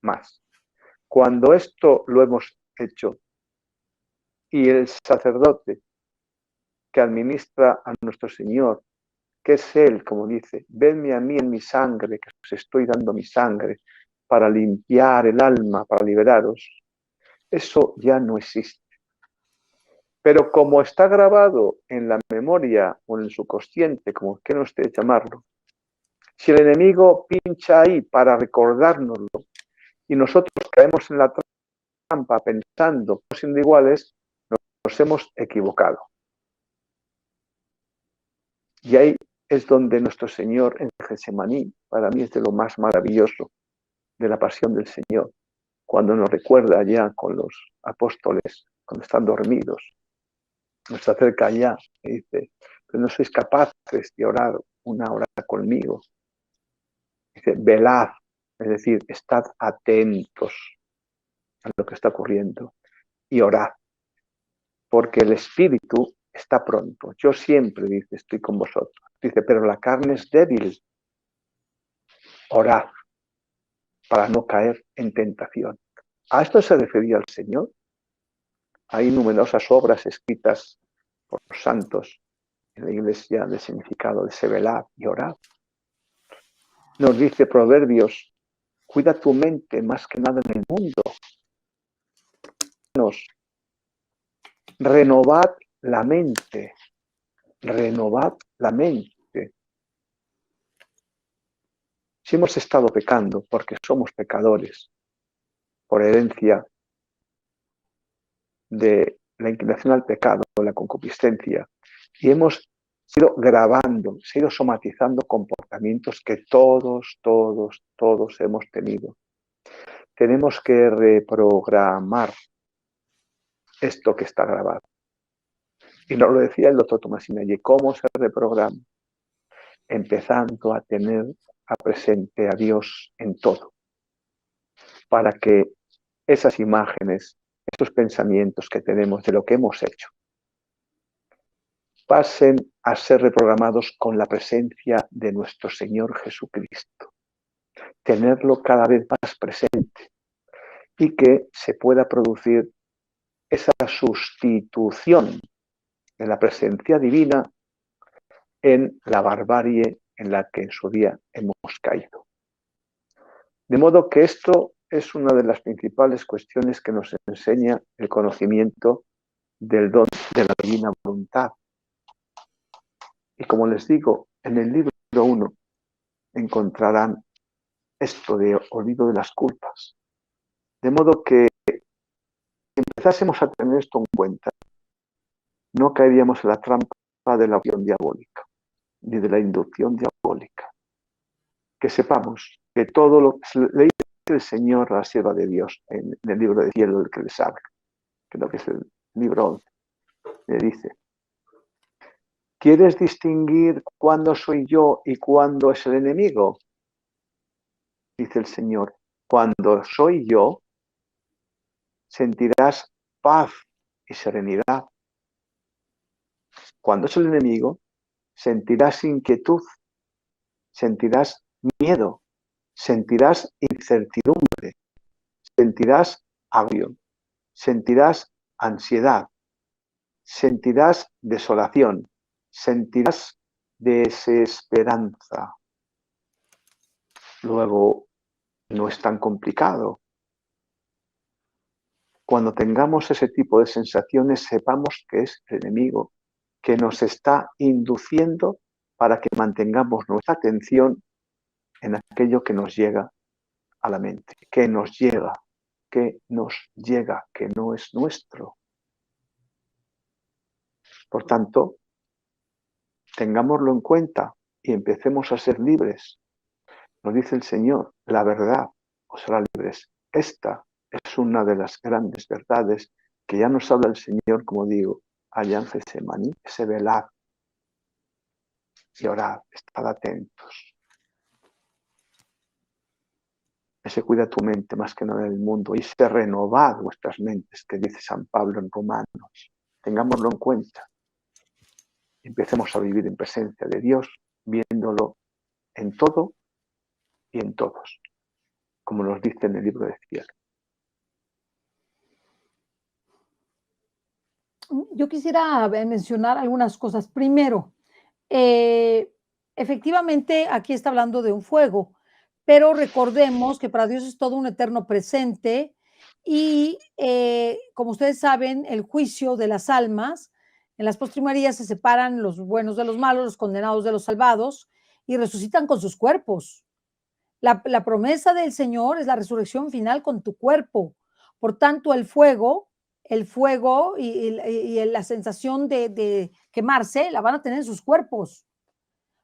más. Cuando esto lo hemos hecho y el sacerdote que administra a nuestro Señor, que es Él, como dice, venme a mí en mi sangre, que os estoy dando mi sangre para limpiar el alma, para liberaros, eso ya no existe. Pero como está grabado en la memoria o en el subconsciente, como que no esté llamarlo, si el enemigo pincha ahí para recordárnoslo y nosotros caemos en la trampa pensando que siendo iguales, nos hemos equivocado. Y ahí es donde nuestro Señor en Getsemaní, para mí es de lo más maravilloso de la pasión del Señor, cuando nos recuerda ya con los apóstoles, cuando están dormidos, nos acerca ya y dice, pero no sois capaces de orar una hora conmigo. Dice, velad, Es decir, estad atentos a lo que está ocurriendo y orad, porque el Espíritu está pronto. Yo siempre, dice, estoy con vosotros. Dice, pero la carne es débil. Orad para no caer en tentación. ¿A esto se refería el Señor? Hay numerosas obras escritas por los santos en la Iglesia del significado de ese velad y orad. Nos dice Proverbios, cuida tu mente más que nada en el mundo. Renovad la mente. Renovad la mente. Si hemos estado pecando porque somos pecadores por herencia de la inclinación al pecado, la concupiscencia, y hemos ido grabando, se ha ido somatizando comportamientos que todos hemos tenido. Tenemos que reprogramar esto que está grabado. Y nos lo decía el doctor Tomasina, ¿y cómo se reprograma? Empezando a tener a presente a Dios en todo, para que esas imágenes, esos pensamientos que tenemos de lo que hemos hecho, pasen a ser reprogramados con la presencia de nuestro Señor Jesucristo. Tenerlo cada vez más presente y que se pueda producir esa sustitución de la presencia divina en la barbarie en la que en su día hemos caído. De modo que esto es una de las principales cuestiones que nos enseña el conocimiento del don de la divina voluntad. Y como les digo, en el libro 1 encontrarán esto de olvido de las culpas. De modo que si empezásemos a tener esto en cuenta, no caeríamos en la trampa de la opción diabólica, ni de la inducción diabólica. Que sepamos que todo lo que le dice el Señor a la sierva de Dios en el libro de cielo del que les habla, creo que es el libro 11, le dice, ¿quieres distinguir cuándo soy yo y cuándo es el enemigo? Dice el Señor, cuando soy yo, sentirás paz y serenidad. Cuando es el enemigo, sentirás inquietud, sentirás miedo, sentirás incertidumbre, sentirás agrio, sentirás ansiedad, sentirás desolación, sentirás desesperanza. Luego, no es tan complicado. Cuando tengamos ese tipo de sensaciones, sepamos que es el enemigo que nos está induciendo para que mantengamos nuestra atención en aquello que nos llega a la mente, que nos llega, que no es nuestro. Por tanto, tengámoslo en cuenta y empecemos a ser libres. Nos dice el Señor, la verdad os hará libres. Esta es una de las grandes verdades que ya nos habla el Señor, como digo, allá en Getsemaní, ese velad y orad, estad atentos. Ese cuida tu mente más que nada en el mundo y se renovad vuestras mentes, que dice San Pablo en Romanos. Tengámoslo en cuenta. Empecemos a vivir en presencia de Dios, viéndolo en todo y en todos, como nos dice en el libro de cielo. Yo quisiera mencionar algunas cosas. Primero, efectivamente, aquí está hablando de un fuego, pero recordemos que para Dios es todo un eterno presente y, como ustedes saben, el juicio de las almas, en las postrimerías se separan los buenos de los malos, los condenados de los salvados y resucitan con sus cuerpos. La promesa del Señor es la resurrección final con tu cuerpo. Por tanto, el fuego y la sensación de quemarse la van a tener en sus cuerpos,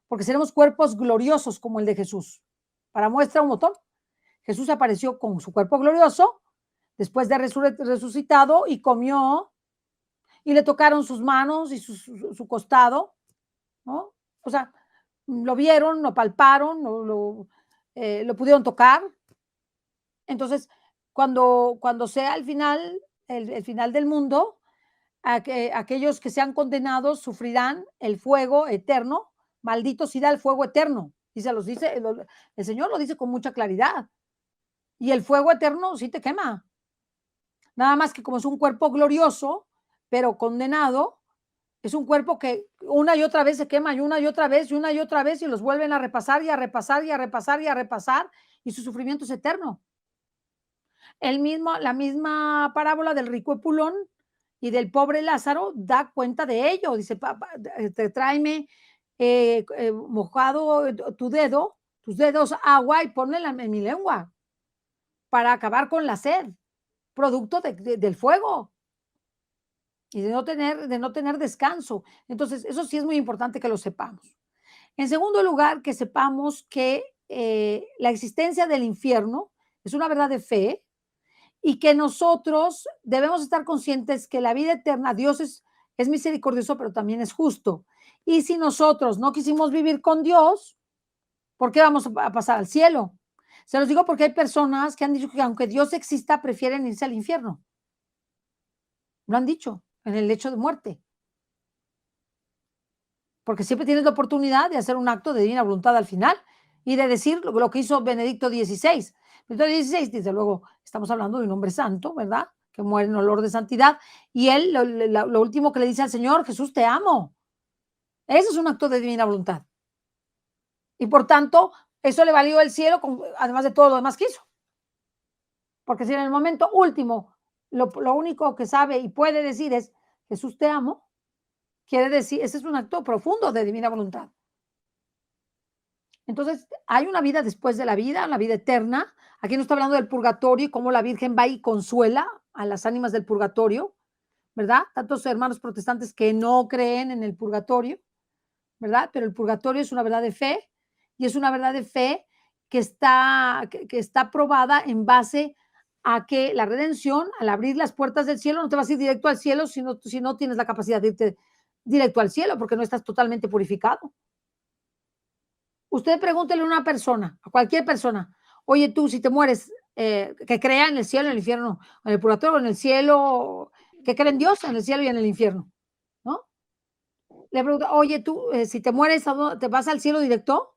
porque seremos cuerpos gloriosos como el de Jesús. Para muestra un botón, Jesús apareció con su cuerpo glorioso después de resucitado y comió y le tocaron sus manos y su costado, ¿no? O sea, lo vieron, lo palparon, lo pudieron tocar, Entonces, cuando sea el final del mundo, aquellos que sean condenados sufrirán el fuego eterno. Maldito será el fuego eterno. Y se los dice, el Señor lo dice con mucha claridad. Y el fuego eterno sí te quema. Nada más que como es un cuerpo glorioso, pero condenado, es un cuerpo que una y otra vez se quema y una y otra vez y una y otra vez y los vuelven a repasar y a repasar y a repasar y a repasar y su sufrimiento es eterno. La misma parábola del rico Epulón y del pobre Lázaro da cuenta de ello. Dice, tráeme mojado tus dedos agua y ponla en mi lengua para acabar con la sed, producto del fuego y de no tener descanso. Entonces, eso sí es muy importante que lo sepamos. En segundo lugar, que sepamos que la existencia del infierno es una verdad de fe y que nosotros debemos estar conscientes que la vida eterna, Dios es misericordioso, pero también es justo. Y si nosotros no quisimos vivir con Dios, ¿por qué vamos a pasar al cielo? Se los digo porque hay personas que han dicho que aunque Dios exista, prefieren irse al infierno. Lo han dicho en el lecho de muerte. Porque siempre tienes la oportunidad de hacer un acto de divina voluntad al final y de decir lo que hizo Benedicto XVI. Benedicto XVI, desde luego, estamos hablando de un hombre santo, ¿verdad? Que muere en olor de santidad. Y él, lo último que le dice al Señor, Jesús, te amo. Eso es un acto de divina voluntad. Y por tanto, eso le valió el cielo, además de todo lo demás que hizo. Porque si en el momento último, lo único que sabe y puede decir es, Jesús, te amo, quiere decir, ese es un acto profundo de divina voluntad. Entonces, hay una vida después de la vida, una vida eterna. Aquí no está hablando del purgatorio y cómo la Virgen va y consuela a las ánimas del purgatorio, ¿verdad? Tantos hermanos protestantes que no creen en el purgatorio, ¿verdad? Pero el purgatorio es una verdad de fe y es una verdad de fe que está probada en base a que la redención, al abrir las puertas del cielo, no te vas a ir directo al cielo si no tienes la capacidad de irte directo al cielo porque no estás totalmente purificado. Usted pregúntele a una persona, a cualquier persona, oye tú, si te mueres, que crea en el cielo, en el infierno, en el purgatorio, en el cielo, que cree en Dios, en el cielo y en el infierno, ¿no? Le pregunta, oye tú, si te mueres, ¿te vas al cielo directo?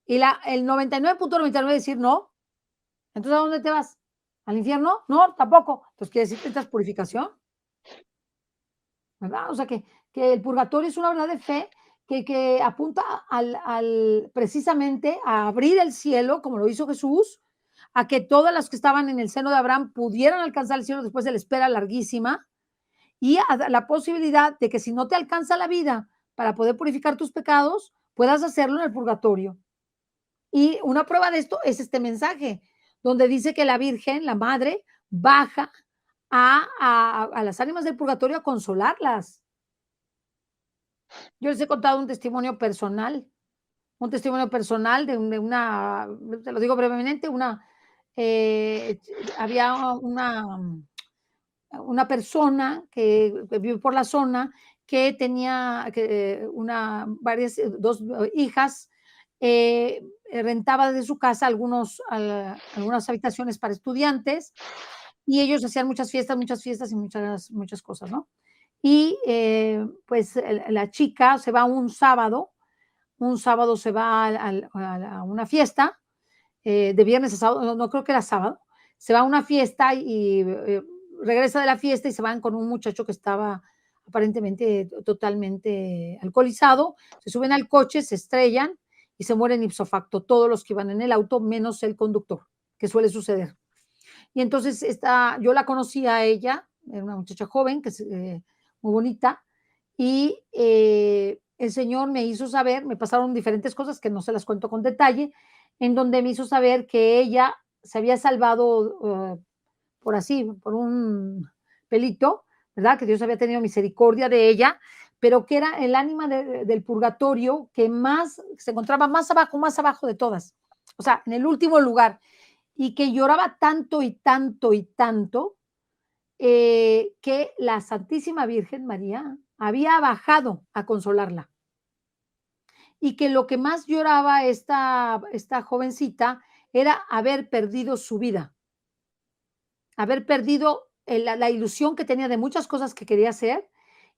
Y el 99.99 decir no. Entonces, ¿a dónde te vas? ¿Al infierno? No, tampoco. Entonces, quiere decir que necesitas purificación, ¿verdad? O sea, que el purgatorio es una verdad de fe que apunta precisamente a abrir el cielo, como lo hizo Jesús, a que todas las que estaban en el seno de Abraham pudieran alcanzar el cielo después de la espera larguísima y a la posibilidad de que si no te alcanza la vida para poder purificar tus pecados, puedas hacerlo en el purgatorio. Y una prueba de esto es este mensaje, donde dice que la Virgen, la Madre, baja a las ánimas del purgatorio a consolarlas. Yo les he contado un testimonio personal de una, te lo digo brevemente, había una persona que vive por la zona que tenía dos hijas, rentaba desde su casa algunas habitaciones para estudiantes y ellos hacían muchas fiestas y muchas cosas, ¿no? Y pues la chica se va un sábado se va a una fiesta, de viernes a sábado, no creo que era sábado, se va a una fiesta y regresa de la fiesta y se van con un muchacho que estaba aparentemente totalmente alcoholizado, se suben al coche, se estrellan y se mueren ipso facto, todos los que iban en el auto, menos el conductor, que suele suceder. Y entonces yo la conocí a ella, era una muchacha joven, que es muy bonita, y el Señor me hizo saber, me pasaron diferentes cosas que no se las cuento con detalle, en donde me hizo saber que ella se había salvado por un pelito, ¿verdad? Que Dios había tenido misericordia de ella, pero que era el ánima del purgatorio que se encontraba más abajo de todas, o sea, en el último lugar, y que lloraba tanto y tanto y tanto, que la Santísima Virgen María había bajado a consolarla. Y que lo que más lloraba esta jovencita era haber perdido su vida. haber perdido la ilusión que tenía de muchas cosas que quería hacer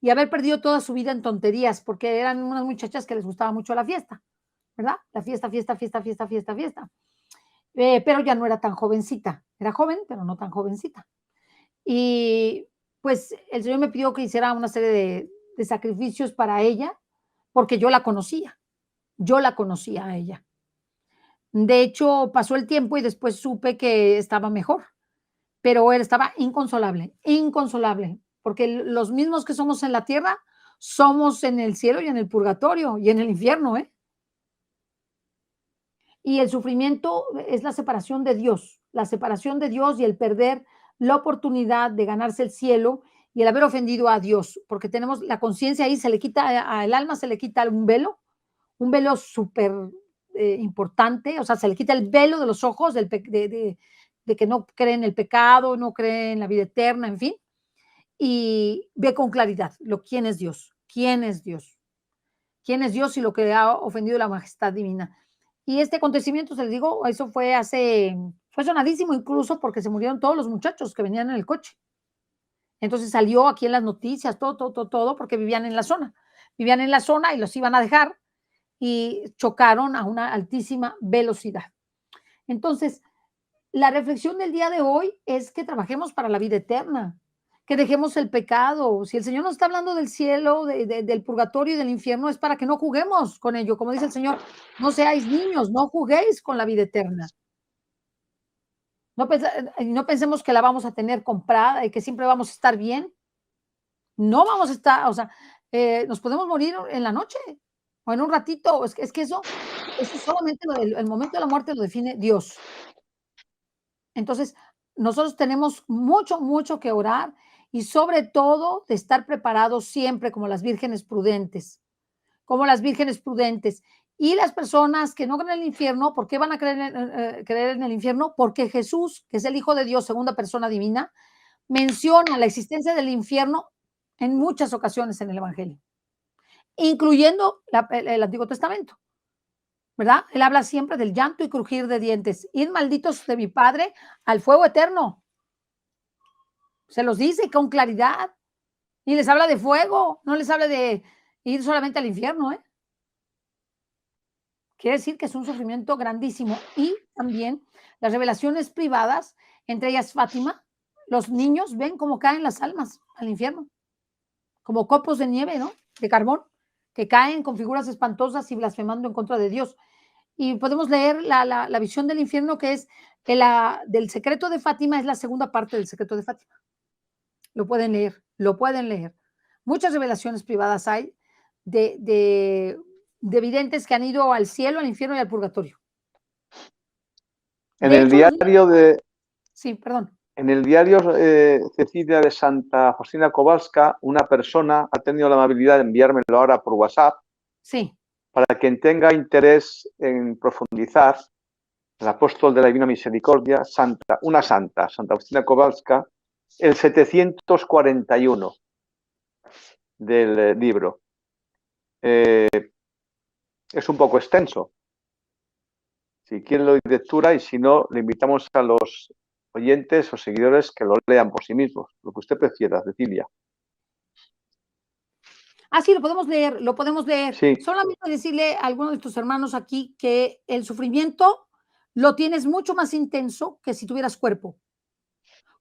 y haber perdido toda su vida en tonterías, porque eran unas muchachas que les gustaba mucho la fiesta, ¿verdad? La fiesta, fiesta, fiesta, fiesta, fiesta, fiesta. Pero ya no era tan jovencita. Era joven, pero no tan jovencita. Y pues el Señor me pidió que hiciera una serie de sacrificios para ella, porque yo la conocía. Yo la conocía a ella. De hecho, pasó el tiempo y después supe que estaba mejor, pero él estaba inconsolable, inconsolable, porque los mismos que somos en la tierra, somos en el cielo y en el purgatorio y en el infierno, ¿eh? Y el sufrimiento es la separación de Dios y el perder la oportunidad de ganarse el cielo y el haber ofendido a Dios, porque tenemos la conciencia ahí, se le quita al alma, se le quita un velo súper importante, o sea, se le quita el velo de los ojos de que no cree en el pecado, no cree en la vida eterna, en fin, y ve con claridad quién es Dios, quién es Dios, quién es Dios y lo que ha ofendido la majestad divina. Y este acontecimiento, se les digo, eso fue sonadísimo incluso porque se murieron todos los muchachos que venían en el coche. Entonces salió aquí en las noticias, todo, porque vivían en la zona. Vivían en la zona y los iban a dejar y chocaron a una altísima velocidad. Entonces, la reflexión del día de hoy es que trabajemos para la vida eterna, que dejemos el pecado. Si el Señor nos está hablando del cielo, del purgatorio y del infierno, es para que no juguemos con ello. Como dice el Señor, no seáis niños, no juguéis con la vida eterna. No pensemos que la vamos a tener comprada y que siempre vamos a estar bien. No vamos a estar, o sea, nos podemos morir en la noche o en un ratito. Es que eso solamente el momento de la muerte lo define Dios. Entonces, nosotros tenemos mucho, mucho que orar y sobre todo de estar preparados siempre como las vírgenes prudentes, como las vírgenes prudentes. Y las personas que no creen en el infierno, ¿por qué van a creer en el infierno? Porque Jesús, que es el Hijo de Dios, segunda persona divina, menciona la existencia del infierno en muchas ocasiones en el Evangelio, incluyendo el Antiguo Testamento, ¿verdad? Él habla siempre del llanto y crujir de dientes. Id malditos de mi Padre al fuego eterno. Se los dice con claridad y les habla de fuego, no les habla de ir solamente al infierno, ¿eh? Quiere decir que es un sufrimiento grandísimo. Y también las revelaciones privadas, entre ellas Fátima, los niños ven cómo caen las almas al infierno, como copos de nieve, ¿no? De carbón, que caen con figuras espantosas y blasfemando en contra de Dios. Y podemos leer la visión del infierno, que es del secreto de Fátima, es la segunda parte del secreto de Fátima. Lo pueden leer, lo pueden leer. Muchas revelaciones privadas hay de videntes que han ido al cielo, al infierno y al purgatorio. En el diario Sí, perdón. En el diario Cecilia de Santa Faustina Kowalska, una persona ha tenido la amabilidad de enviármelo ahora por WhatsApp. Sí. Para quien tenga interés en profundizar, el apóstol de la Divina Misericordia, una santa, Santa Faustina Kowalska, el 741 del libro. Es un poco extenso. Si quieren lo doy lectura y si no, le invitamos a los oyentes o seguidores que lo lean por sí mismos, lo que usted prefiera, Cecilia. Ah, sí, lo podemos leer, lo podemos leer. Sí. Solamente decirle a algunos de tus hermanos aquí que el sufrimiento lo tienes mucho más intenso que si tuvieras cuerpo.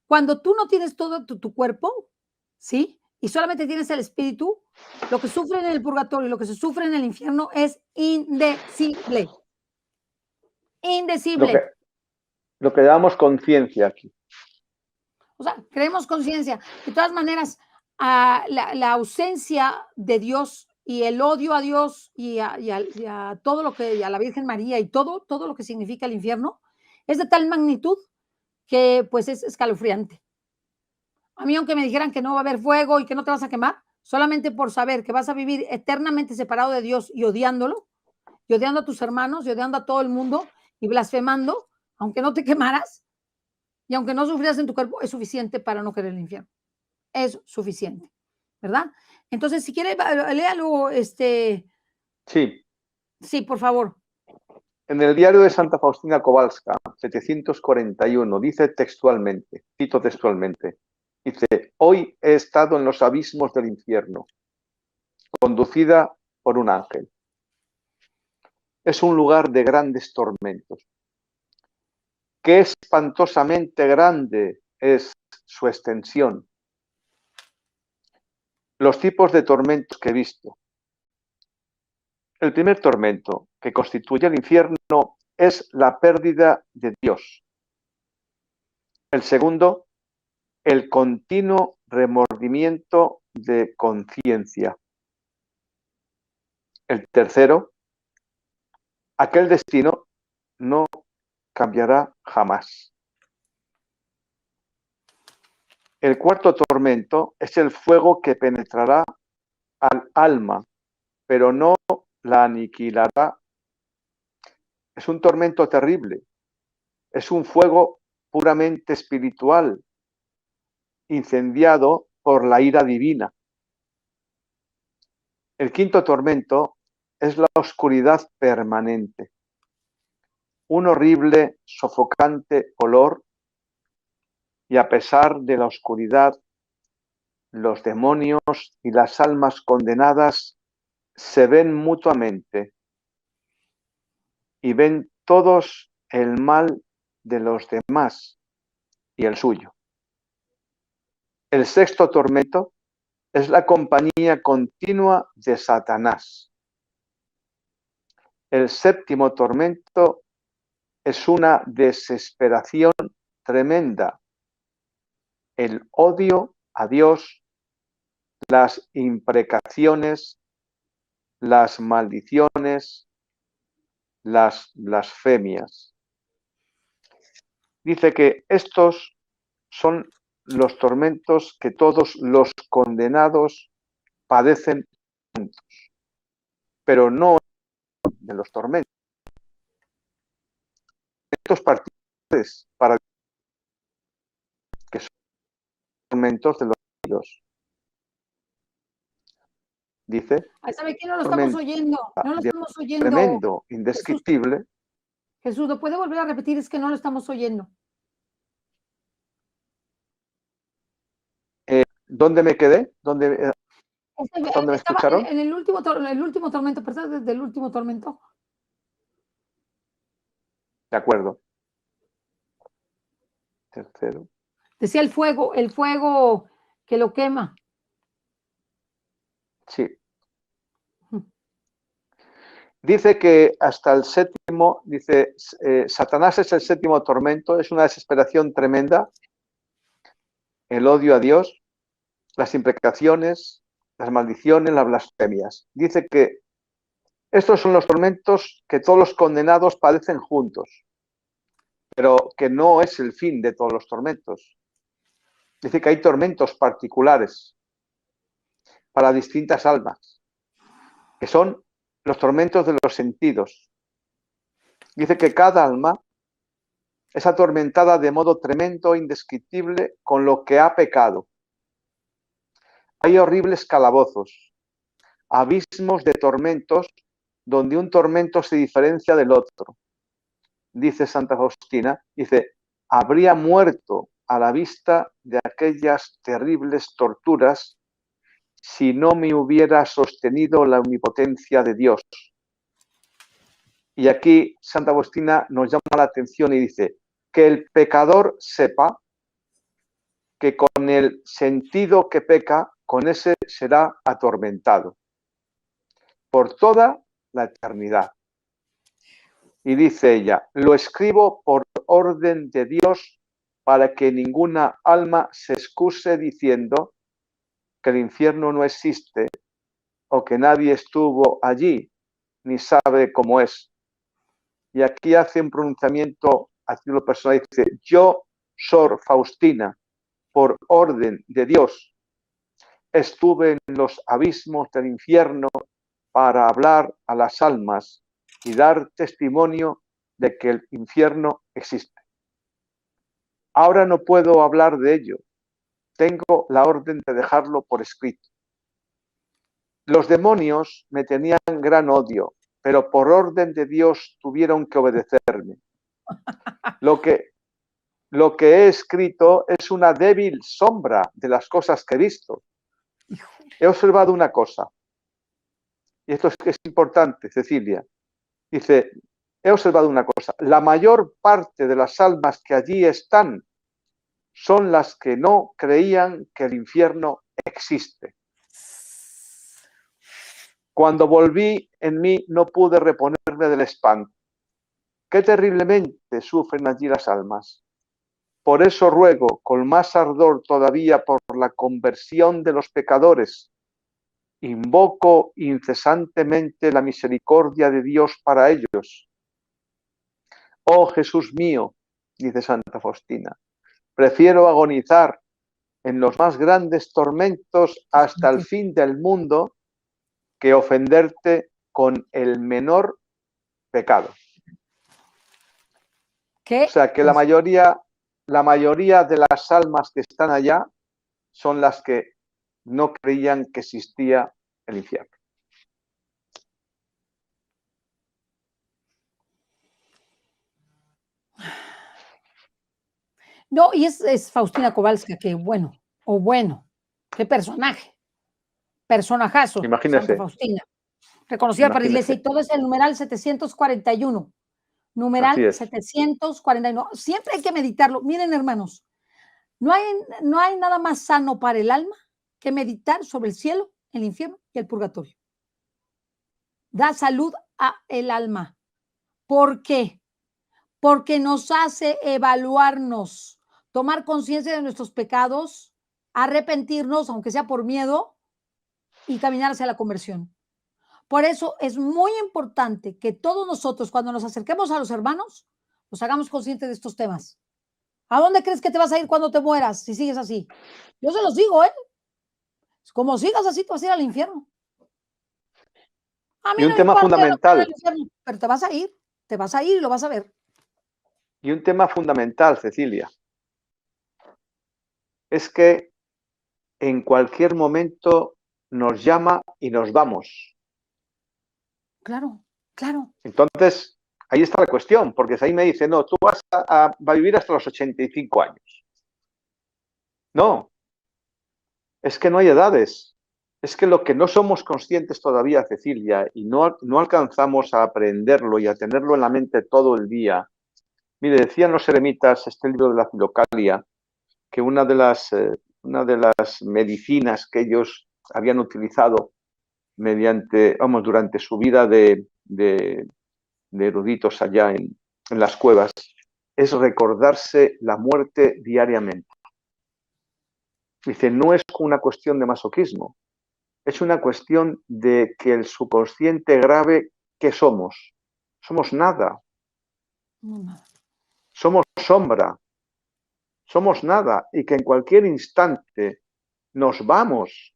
Cuando tú no tienes todo tu cuerpo, ¿sí? Y solamente tienes el espíritu, lo que sufren en el purgatorio y lo que se sufre en el infierno es indecible. Indecible. Lo que llamamos conciencia aquí. O sea, creemos conciencia. De todas maneras, la ausencia de Dios y el odio a Dios y a todo lo que, a la Virgen María y todo lo que significa el infierno, es de tal magnitud que pues es escalofriante. A mí, aunque me dijeran que no va a haber fuego y que no te vas a quemar, solamente por saber que vas a vivir eternamente separado de Dios y odiándolo, y odiando a tus hermanos, y odiando a todo el mundo, y blasfemando, aunque no te quemaras, y aunque no sufrieras en tu cuerpo, es suficiente para no querer el infierno. Es suficiente, ¿verdad? Entonces, si quiere, léalo, Sí. Sí, por favor. En el diario de Santa Faustina Kowalska, 741, dice textualmente, cito textualmente, dice: hoy he estado en los abismos del infierno, conducida por un ángel. Es un lugar de grandes tormentos. Qué espantosamente grande es su extensión. Los tipos de tormentos que he visto. El primer tormento que constituye el infierno es la pérdida de Dios. El segundo, el continuo remordimiento de conciencia. El tercero, aquel destino no cambiará jamás. El cuarto tormento es el fuego que penetrará al alma, pero no la aniquilará. Es un tormento terrible. Es un fuego puramente espiritual, incendiado por la ira divina. El quinto tormento es la oscuridad permanente. Un horrible, sofocante olor, y a pesar de la oscuridad, los demonios y las almas condenadas se ven mutuamente y ven todos el mal de los demás y el suyo. El sexto tormento es la compañía continua de Satanás. El séptimo tormento es una desesperación tremenda, el odio a Dios, las imprecaciones, las maldiciones, las blasfemias. Dice que estos son los tormentos que todos los condenados padecen juntos, pero no de los tormentos. Estos particulares para que son tormentos de los Dios. Dice, ¿Sabe qué? No lo estamos oyendo. No lo estamos oyendo. Tremendo, indescriptible. Jesús, ¿lo puede volver a repetir? Es que no lo estamos oyendo. ¿Dónde me quedé? ¿Dónde me escucharon? En el último tormento, perdón, desde el último tormento. De acuerdo. Tercero. Decía el fuego que lo quema. Sí. Dice que hasta el séptimo, dice, Satanás es el séptimo tormento, es una desesperación tremenda, el odio a Dios, las imprecaciones, las maldiciones, las blasfemias. Dice que estos son los tormentos que todos los condenados padecen juntos, pero que no es el fin de todos los tormentos. Dice que hay tormentos particulares para distintas almas, que son los tormentos de los sentidos. Dice que cada alma es atormentada de modo tremendo e indescriptible con lo que ha pecado. Hay horribles calabozos, abismos de tormentos donde un tormento se diferencia del otro. Dice Santa Faustina, dice, habría muerto a la vista de aquellas terribles torturas si no me hubiera sostenido la omnipotencia de Dios. Y aquí Santa Faustina nos llama la atención y dice, que el pecador sepa que con el sentido que peca, con ese será atormentado por toda la eternidad. Y dice ella, lo escribo por orden de Dios para que ninguna alma se excuse diciendo que el infierno no existe o que nadie estuvo allí ni sabe cómo es. Y aquí hace un pronunciamiento a título personal y dice, yo, Sor Faustina, por orden de Dios, estuve en los abismos del infierno para hablar a las almas y dar testimonio de que el infierno existe. Ahora no puedo hablar de ello. Tengo la orden de dejarlo por escrito. Los demonios me tenían gran odio pero por orden de Dios tuvieron que obedecerme. Lo que he escrito es una débil sombra de las cosas que he visto. He observado una cosa, y esto es importante, Cecilia. Dice, he observado una cosa. La mayor parte de las almas que allí están son las que no creían que el infierno existe. Cuando volví en mí no pude reponerme del espanto. Qué terriblemente sufren allí las almas. Por eso ruego con más ardor todavía por la conversión de los pecadores. Invoco incesantemente la misericordia de Dios para ellos. Oh Jesús mío, dice Santa Faustina, prefiero agonizar en los más grandes tormentos hasta el fin del mundo que ofenderte con el menor pecado. ¿Qué? O sea que la mayoría de las almas que están allá son las que no creían que existía el infierno. No, y es Faustina Kowalska, que bueno, qué personaje, personajazo, Imagínese. Santa Faustina, reconocida para la Iglesia, y todo es el numeral 741, numeral 741, siempre hay que meditarlo. Miren, hermanos, no hay nada más sano para el alma que meditar sobre el cielo, el infierno y el purgatorio. Da salud al alma. ¿Por qué? Porque nos hace evaluarnos, tomar conciencia de nuestros pecados, arrepentirnos, aunque sea por miedo, y caminar hacia la conversión. Por eso es muy importante que todos nosotros, cuando nos acerquemos a los hermanos, nos hagamos conscientes de estos temas. ¿A dónde crees que te vas a ir cuando te mueras si sigues así? Yo se los digo, como sigas así, te vas a ir al infierno. A mí y un no me tema importa fundamental. infierno, pero te vas a ir y lo vas a ver. Y un tema fundamental, Cecilia, es que en cualquier momento nos llama y nos vamos. Claro, claro. Entonces, ahí está la cuestión, porque si ahí me dice, no, tú vas a vivir hasta los 85 años. No, es que no hay edades. Es que lo que no somos conscientes todavía, Cecilia, y no alcanzamos a aprenderlo y a tenerlo en la mente todo el día. Mire, decían los eremitas, este libro de la Filocalia, que una de las medicinas que ellos habían utilizado durante su vida de eruditos allá en las cuevas, es recordarse la muerte diariamente. Dice, no es una cuestión de masoquismo, es una cuestión de que el subconsciente grave, ¿qué somos? Somos nada. Somos sombra. Somos nada, y que en cualquier instante nos vamos.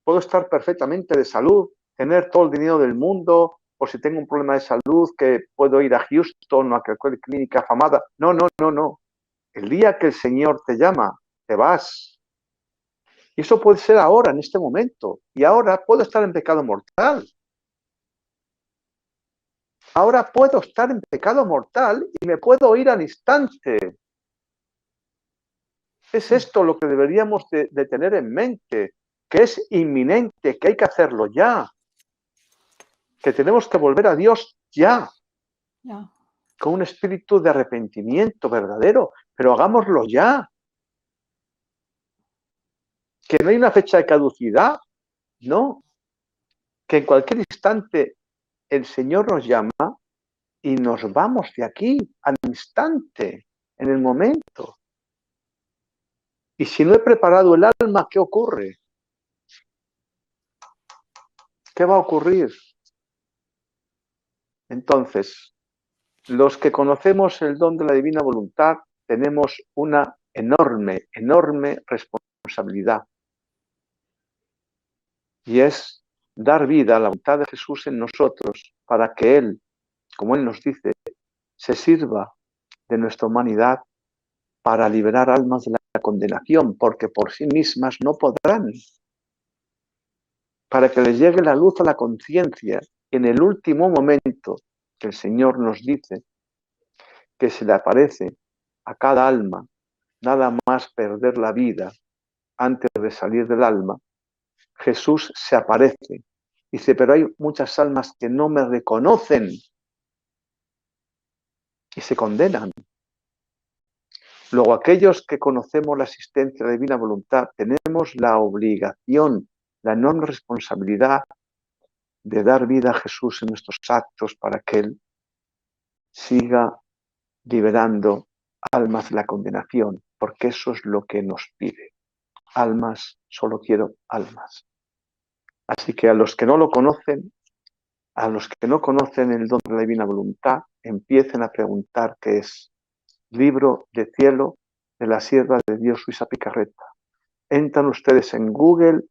Puedo estar perfectamente de salud, tener todo el dinero del mundo, o si tengo un problema de salud que puedo ir a Houston o a cualquier clínica afamada. No, no, no, no. El día que el Señor te llama, te vas. Y eso puede ser ahora, en este momento. Y ahora puedo estar en pecado mortal. Ahora puedo estar en pecado mortal y me puedo ir al instante. Es esto lo que deberíamos de tener en mente, que es inminente, que hay que hacerlo ya. Que tenemos que volver a Dios ya. Con un espíritu de arrepentimiento verdadero, pero hagámoslo ya. Que no hay una fecha de caducidad, no. Que en cualquier instante el Señor nos llama y nos vamos de aquí al instante, en el momento. Y si no he preparado el alma, ¿qué ocurre? ¿Qué va a ocurrir? Entonces, los que conocemos el don de la divina voluntad tenemos una enorme, enorme responsabilidad. Y es dar vida a la voluntad de Jesús en nosotros para que Él, como Él nos dice, se sirva de nuestra humanidad para liberar almas de la condenación, porque por sí mismas no podrán. Para que les llegue la luz a la conciencia Y en el último momento, el Señor nos dice que se le aparece a cada alma, nada más perder la vida antes de salir del alma, Jesús se aparece. Dice, pero hay muchas almas que no me reconocen y se condenan. Luego, aquellos que conocemos la existencia de la divina voluntad, tenemos la obligación, la enorme responsabilidad de dar vida a Jesús en nuestros actos para que Él siga liberando almas de la condenación, porque eso es lo que nos pide. Almas, solo quiero almas. Así que a los que no lo conocen, a los que no conocen el don de la divina voluntad, empiecen a preguntar qué es. Libro de cielo de la sierva de Dios Luisa Picarreta. Entran ustedes en Google,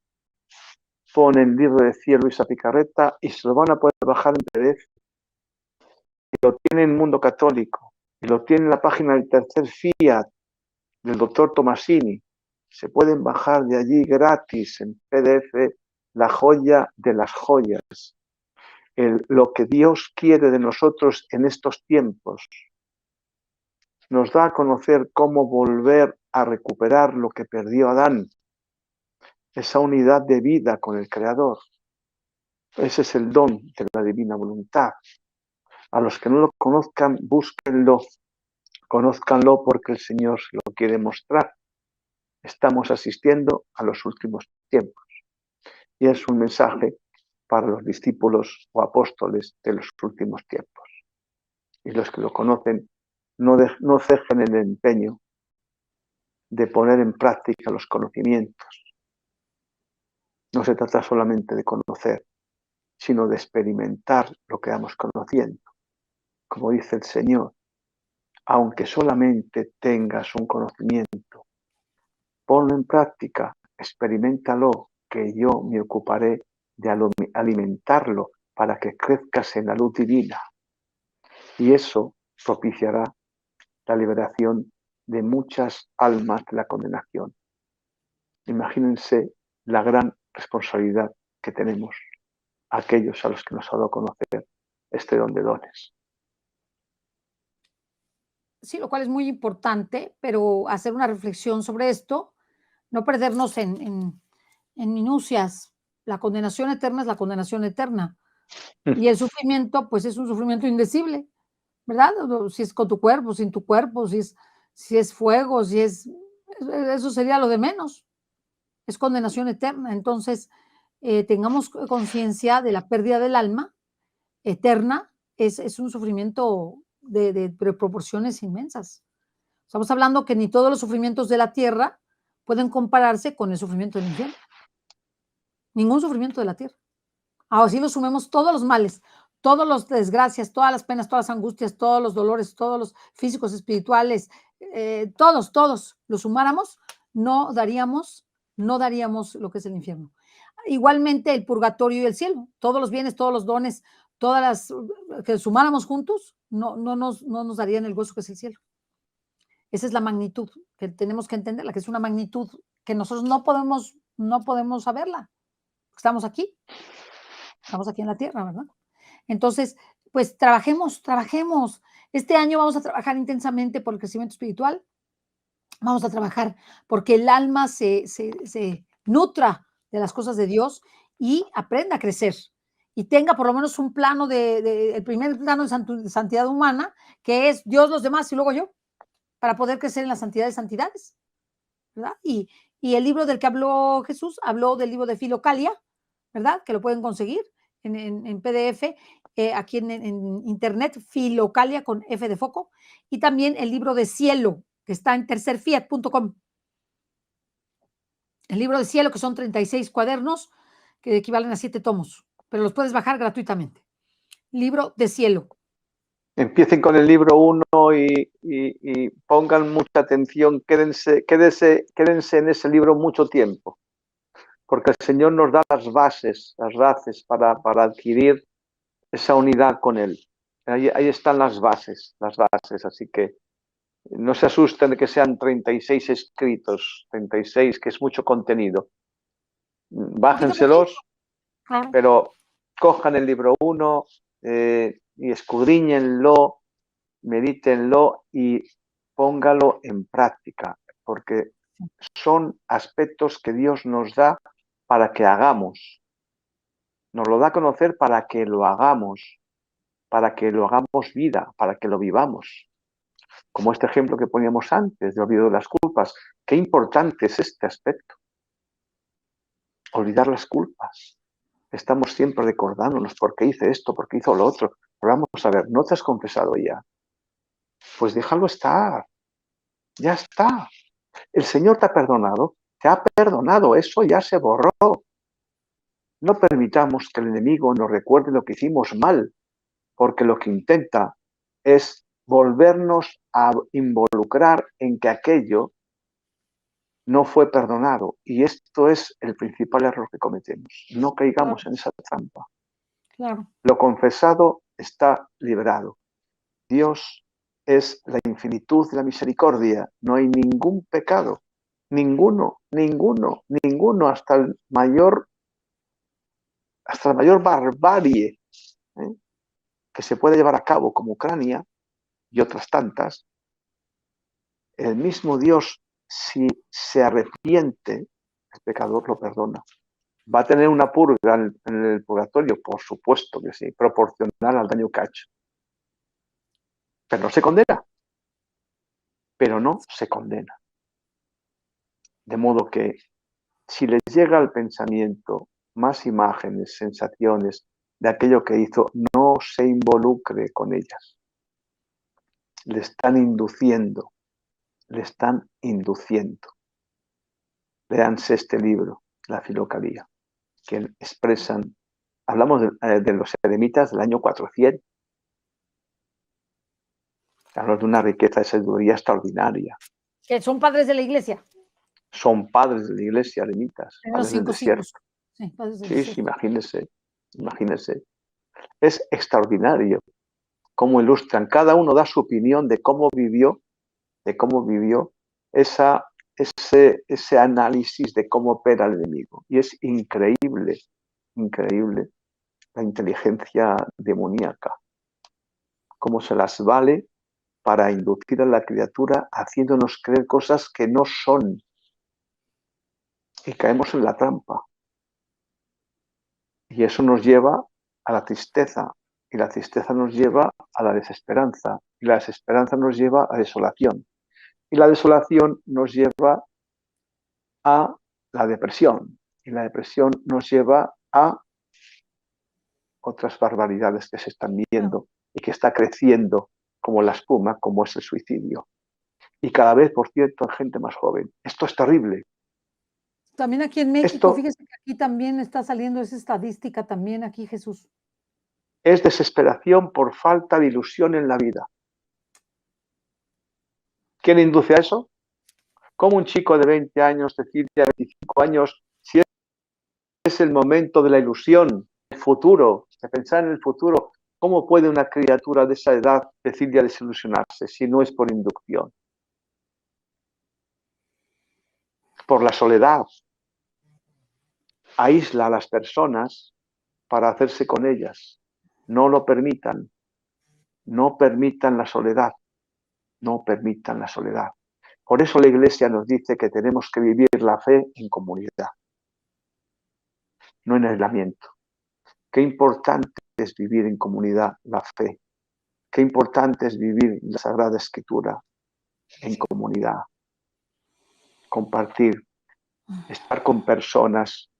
ponen libro de cielo Luisa Picarreta y se lo van a poder bajar en PDF. Y lo tienen en Mundo Católico, y lo tienen en la página del Tercer Fiat del doctor Tomasini. Se pueden bajar de allí gratis en PDF la joya de las joyas. Lo que Dios quiere de nosotros en estos tiempos. Nos da a conocer cómo volver a recuperar lo que perdió Adán, esa unidad de vida con el Creador. Ese es el don de la divina voluntad. A los que no lo conozcan, búsquenlo, conózcanlo porque el Señor se lo quiere mostrar. Estamos asistiendo a los últimos tiempos y es un mensaje para los discípulos o apóstoles de los últimos tiempos. Y los que lo conocen, no cejen el empeño de poner en práctica los conocimientos. No se trata solamente de conocer, sino de experimentar lo que vamos conociendo. Como dice el Señor, aunque solamente tengas un conocimiento, ponlo en práctica, experiméntalo, que yo me ocuparé de alimentarlo para que crezcas en la luz divina. Y eso propiciará la liberación de muchas almas de la condenación. Imagínense la gran responsabilidad que tenemos aquellos a los que nos ha dado a conocer este don de dones. Sí, lo cual es muy importante, pero hacer una reflexión sobre esto, no perdernos en minucias. La condenación eterna es la condenación eterna. Y el sufrimiento, pues es un sufrimiento indecible, ¿verdad? Si es con tu cuerpo, sin tu cuerpo, si es fuego, eso sería lo de menos. Es condenación eterna. Entonces, tengamos conciencia de la pérdida del alma eterna, es un sufrimiento de proporciones inmensas. Estamos hablando que ni todos los sufrimientos de la tierra pueden compararse con el sufrimiento del infierno. Ningún sufrimiento de la tierra. Así lo sumemos todos los males, todas las desgracias, todas las penas, todas las angustias, todos los dolores, todos los físicos, espirituales, todos los sumáramos, no daríamos lo que es el infierno. Igualmente el purgatorio y el cielo, todos los bienes, todos los dones, todas las que sumáramos juntos, no nos darían el gozo que es el cielo. Esa es la magnitud que tenemos que entender, la que es una magnitud que nosotros no podemos saberla. Estamos aquí en la tierra, ¿verdad? Entonces, pues trabajemos. Este año vamos a trabajar intensamente por el crecimiento espiritual. Vamos a trabajar porque el alma se nutra de las cosas de Dios y aprenda a crecer y tenga por lo menos un plano el primer plano de santidad humana, que es Dios, los demás y luego yo, para poder crecer en la santidad de santidades, ¿verdad? Y el libro del que habló Jesús, habló del libro de Filocalia, ¿verdad? Que lo pueden conseguir en PDF, aquí en internet, Filocalia con F de foco, y también el libro de Cielo, que está en tercerfiat.com. El libro de Cielo, que son 36 cuadernos, que equivalen a 7 tomos, pero los puedes bajar gratuitamente. Libro de Cielo. Empiecen con el libro 1 y pongan mucha atención, quédense en ese libro mucho tiempo, porque el Señor nos da las bases para adquirir esa unidad con Él. Ahí están las bases, así que no se asusten de que sean 36 escritos, 36, que es mucho contenido. Bájenselos, pero cojan el libro 1 y escudriñenlo, medítenlo y póngalo en práctica, porque son aspectos que Dios nos da para que hagamos. Nos lo da a conocer para que lo hagamos vida, para que lo vivamos. Como este ejemplo que poníamos antes de olvido de las culpas. Qué importante es este aspecto. Olvidar las culpas. Estamos siempre recordándonos por qué hice esto, por qué hizo lo otro. Pero vamos a ver, ¿no te has confesado ya? Pues déjalo estar. Ya está. El Señor te ha perdonado, eso ya se borró. No permitamos que el enemigo nos recuerde lo que hicimos mal, porque lo que intenta es volvernos a involucrar en que aquello no fue perdonado. Y esto es el principal error que cometemos. No caigamos en esa trampa. Claro. Lo confesado está liberado. Dios es la infinitud de la misericordia. No hay ningún pecado. Ninguno, hasta la mayor barbarie que se puede llevar a cabo, como Ucrania y otras tantas. El mismo Dios, si se arrepiente, el pecador lo perdona. ¿Va a tener una purga en el purgatorio? Por supuesto que sí, proporcional al daño que ha hecho. Pero no se condena. De modo que si les llega al pensamiento más imágenes, sensaciones de aquello que hizo, no se involucre con ellas. Le están induciendo. Léanse este libro, La Filocalía, que expresan, hablamos de los eremitas del año 400. Hablamos de una riqueza de sabiduría extraordinaria. Que son padres de la iglesia. Son padres de la iglesia, eremitas, padres del desierto. Sí, padres del desierto. Imagínense. Es extraordinario cómo ilustran. Cada uno da su opinión de cómo vivió ese análisis de cómo opera el enemigo. Y es increíble la inteligencia demoníaca. Cómo se las vale para inducir a la criatura haciéndonos creer cosas que no son. Y caemos en la trampa. Y eso nos lleva a la tristeza. Y la tristeza nos lleva a la desesperanza. Y la desesperanza nos lleva a desolación. Y la desolación nos lleva a la depresión. Y la depresión nos lleva a otras barbaridades que se están viendo y que está creciendo como la espuma, como es el suicidio. Y cada vez, por cierto, en gente más joven. Esto es terrible. También aquí en México, fíjese que aquí también está saliendo esa estadística también aquí, Jesús. Es desesperación por falta de ilusión en la vida. ¿Quién induce a eso? Como un chico de 20 años, decir de 25 años, si es el momento de la ilusión, el futuro, de pensar en el futuro, ¿cómo puede una criatura de esa edad decir ya desilusionarse si no es por inducción? Por la soledad. Aísla a las personas para hacerse con ellas. No lo permitan. No permitan la soledad. No permitan la soledad. Por eso la Iglesia nos dice que tenemos que vivir la fe en comunidad, no en aislamiento. Qué importante es vivir en comunidad la fe. Qué importante es vivir la Sagrada Escritura en comunidad. Compartir, estar con personas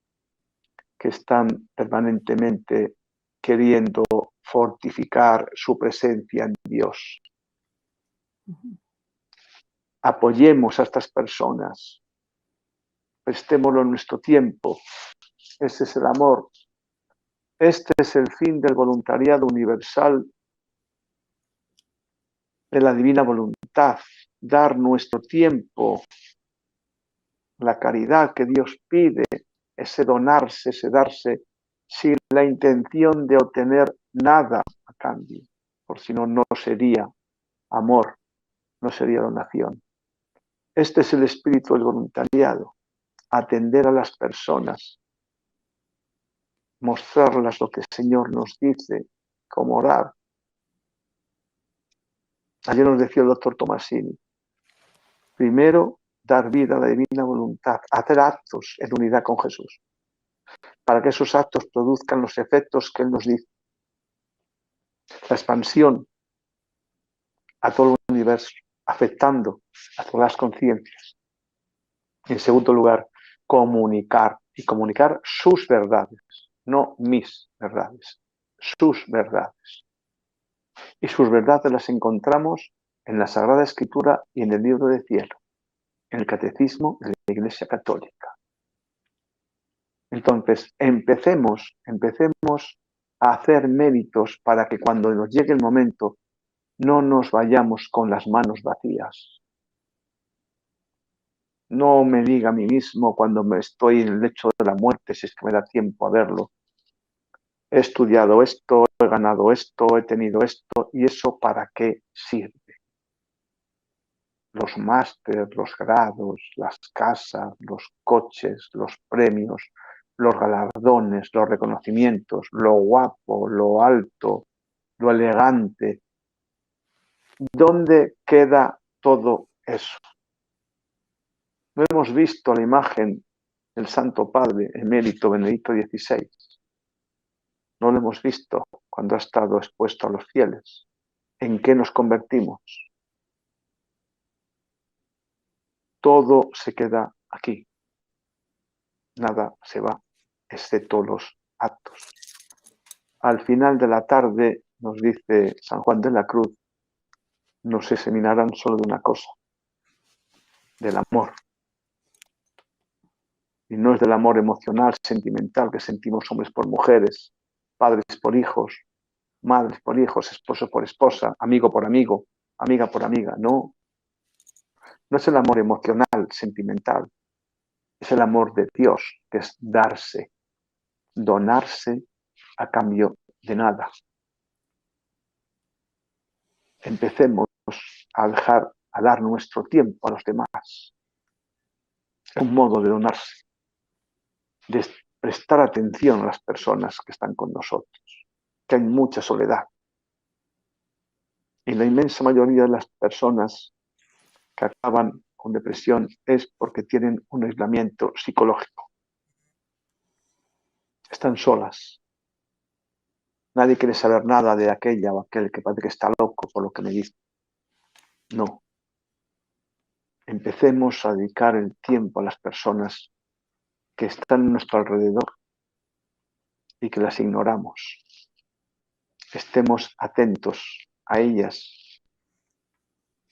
que están permanentemente queriendo fortificar su presencia en Dios. Apoyemos a estas personas, prestémoslo en nuestro tiempo. Ese es el amor. Este es el fin del voluntariado universal de la divina voluntad, dar nuestro tiempo, la caridad que Dios pide, ese donarse, ese darse, sin la intención de obtener nada a cambio, por si no, no sería amor, no sería donación. Este es el espíritu del voluntariado, atender a las personas mostrarlas lo que el Señor nos dice, cómo orar. Ayer nos decía el doctor Tomasini, primero dar vida a la divina voluntad, hacer actos en unidad con Jesús, para que esos actos produzcan los efectos que Él nos dice. La expansión a todo el universo, afectando a todas las conciencias. En segundo lugar, comunicar, y comunicar sus verdades, no mis verdades, sus verdades. Y sus verdades las encontramos en la Sagrada Escritura y en el Libro del Cielo, en el Catecismo de la Iglesia Católica. Entonces, empecemos a hacer méritos para que cuando nos llegue el momento no nos vayamos con las manos vacías. No me diga a mí mismo cuando me estoy en el lecho de la muerte, si es que me da tiempo a verlo. He estudiado esto, he ganado esto, he tenido esto, ¿y eso para qué sirve? Los másteres, los grados, las casas, los coches, los premios, los galardones, los reconocimientos, lo guapo, lo alto, lo elegante. ¿Dónde queda todo eso? No hemos visto la imagen del Santo Padre emérito Benedicto XVI. No lo hemos visto cuando ha estado expuesto a los fieles. ¿En qué nos convertimos? Todo se queda aquí. Nada se va, excepto los actos. Al final de la tarde, nos dice San Juan de la Cruz, nos examinarán solo de una cosa, del amor. Y no es del amor emocional, sentimental, que sentimos hombres por mujeres, padres por hijos, madres por hijos, esposo por esposa, amigo por amigo, amiga por amiga. No, no es el amor emocional, sentimental. Es el amor de Dios, que es darse, donarse a cambio de nada. Empecemos a dar nuestro tiempo a los demás. Es un modo de donarse, de prestar atención a las personas que están con nosotros, que hay mucha soledad. Y la inmensa mayoría de las personas que acaban con depresión es porque tienen un aislamiento psicológico. Están solas. Nadie quiere saber nada de aquella o aquel que parece que está loco por lo que me dice. No. Empecemos a dedicar el tiempo a las personas que están a nuestro alrededor y que las ignoramos. Estemos atentos a ellas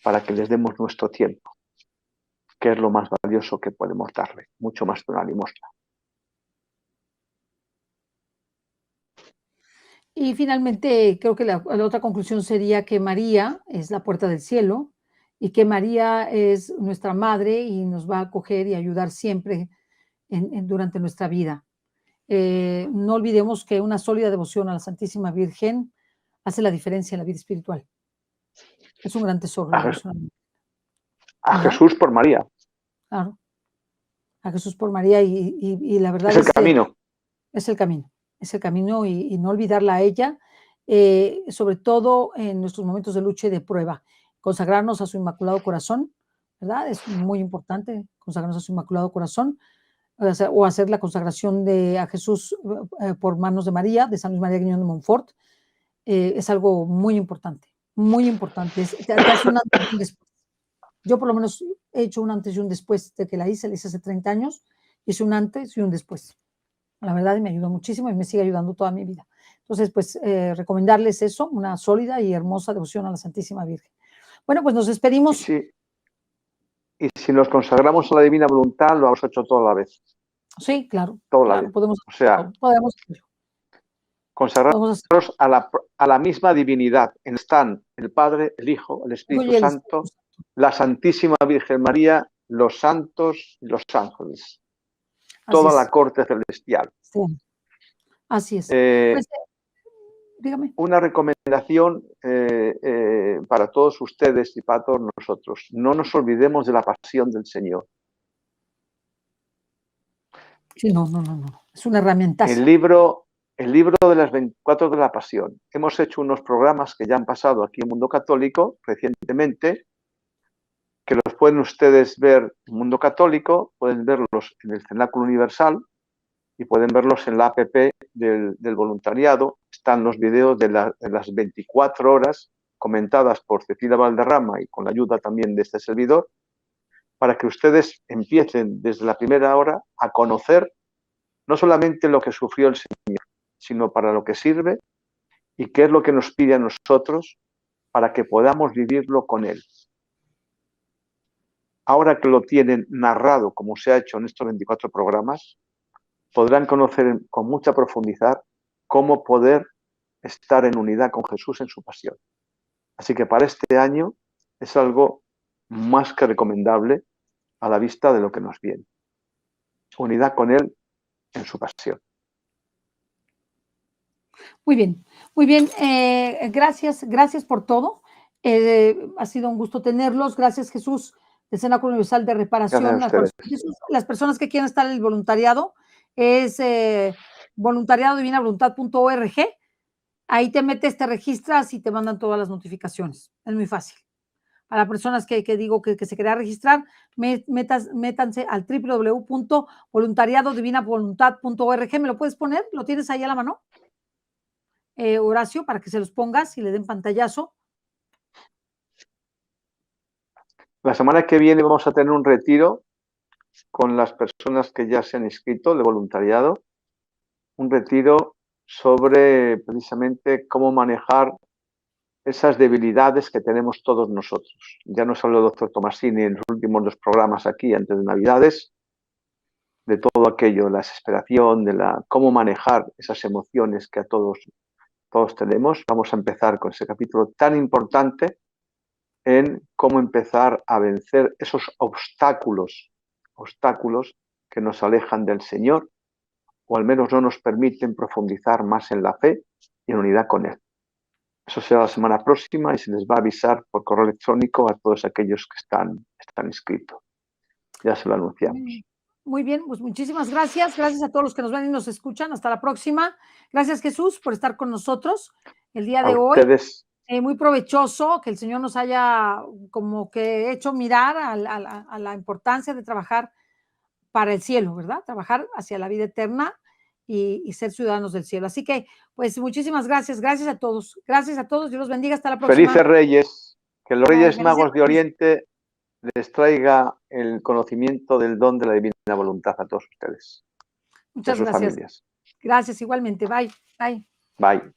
para que les demos nuestro tiempo, que es lo más valioso que podemos darle, mucho más que una limosna. Y finalmente, creo que la otra conclusión sería que María es la puerta del cielo y que María es nuestra madre y nos va a acoger y ayudar siempre durante nuestra vida. No olvidemos que una sólida devoción a la Santísima Virgen hace la diferencia en la vida espiritual. Es un gran tesoro. A Jesús por María. Claro. A Jesús por María y la verdad es el camino. Es el camino. Es el camino y no olvidarla a ella, sobre todo en nuestros momentos de lucha y de prueba. Consagrarnos a su Inmaculado Corazón, ¿verdad? Es muy importante consagrarnos a su Inmaculado Corazón o hacer la consagración a Jesús por manos de María, de San Luis María Griñón de Montfort. Es algo muy importante, muy importante. Te hace un antes y un después. Yo por lo menos he hecho un antes y un después de que la hice hace 30 años, hice un antes y un después. La verdad, me ayudó muchísimo y me sigue ayudando toda mi vida. Entonces, pues, recomendarles eso, una sólida y hermosa devoción a la Santísima Virgen. Bueno, pues nos despedimos. Y si nos consagramos a la divina voluntad, lo hemos hecho toda la vez. Sí, claro. Toda claro, la vez. podemos, o sea, podemos consagrarnos a la misma divinidad. Están el Padre, el Hijo, el Espíritu Santo, la Santísima Virgen María, los santos y los ángeles. Toda la corte celestial. Sí. Así es. Pues, dígame. Una recomendación para todos ustedes y para todos nosotros. No nos olvidemos de la pasión del Señor. Sí, no. Es una herramienta. El libro el libro de las 24 de la Pasión. Hemos hecho unos programas que ya han pasado aquí en Mundo Católico recientemente, que los pueden ustedes ver en Mundo Católico, pueden verlos en el Cenáculo Universal y pueden verlos en la app del voluntariado. Están los videos de las 24 horas comentadas por Cecilia Valderrama y con la ayuda también de este servidor, para que ustedes empiecen desde la primera hora a conocer no solamente lo que sufrió el Señor, sino para lo que sirve y qué es lo que nos pide a nosotros para que podamos vivirlo con Él. Ahora que lo tienen narrado, como se ha hecho en estos 24 programas, podrán conocer con mucha profundidad cómo poder estar en unidad con Jesús en su pasión. Así que para este año es algo más que recomendable a la vista de lo que nos viene. Unidad con Él en su pasión. Muy bien, muy bien. Gracias por todo. Ha sido un gusto tenerlos. Gracias, Jesús, del Cenáculo Universal de Reparación. Las personas que quieran estar en el voluntariado es voluntariadodivinavoluntad.org. Ahí te metes, te registras y te mandan todas las notificaciones. Es muy fácil. Para personas que digo que se quería registrar, métanse al www.voluntariadodivinavoluntad.org. ¿Me lo puedes poner? ¿Lo tienes ahí a la mano? Horacio, para que se los pongas y le den pantallazo. La semana que viene vamos a tener un retiro con las personas que ya se han inscrito de voluntariado, un retiro sobre precisamente cómo manejar esas debilidades que tenemos todos nosotros. Ya nos habló el doctor Tomasini en los últimos 2 programas aquí antes de Navidades, de todo aquello, la desesperación, cómo manejar esas emociones que a todos tenemos. Vamos a empezar con ese capítulo tan importante en cómo empezar a vencer esos obstáculos que nos alejan del Señor, o al menos no nos permiten profundizar más en la fe y en unidad con Él. Eso será la semana próxima y se les va a avisar por correo electrónico a todos aquellos que están inscritos. Ya se lo anunciamos. Muy bien, pues muchísimas gracias. Gracias a todos los que nos ven y nos escuchan. Hasta la próxima. Gracias, Jesús, por estar con nosotros el día de hoy. Ustedes. Muy provechoso, que el Señor nos haya como que hecho mirar a la importancia de trabajar para el cielo, ¿verdad? Trabajar hacia la vida eterna y ser ciudadanos del cielo. Así que, pues, muchísimas gracias. Gracias a todos. Gracias a todos. Dios los bendiga. Hasta la próxima. Felices Reyes. Que los Reyes Magos de Oriente les traiga el conocimiento del don de la divina voluntad a todos ustedes. Muchas gracias. Familias. Gracias igualmente. Bye. Bye. Bye.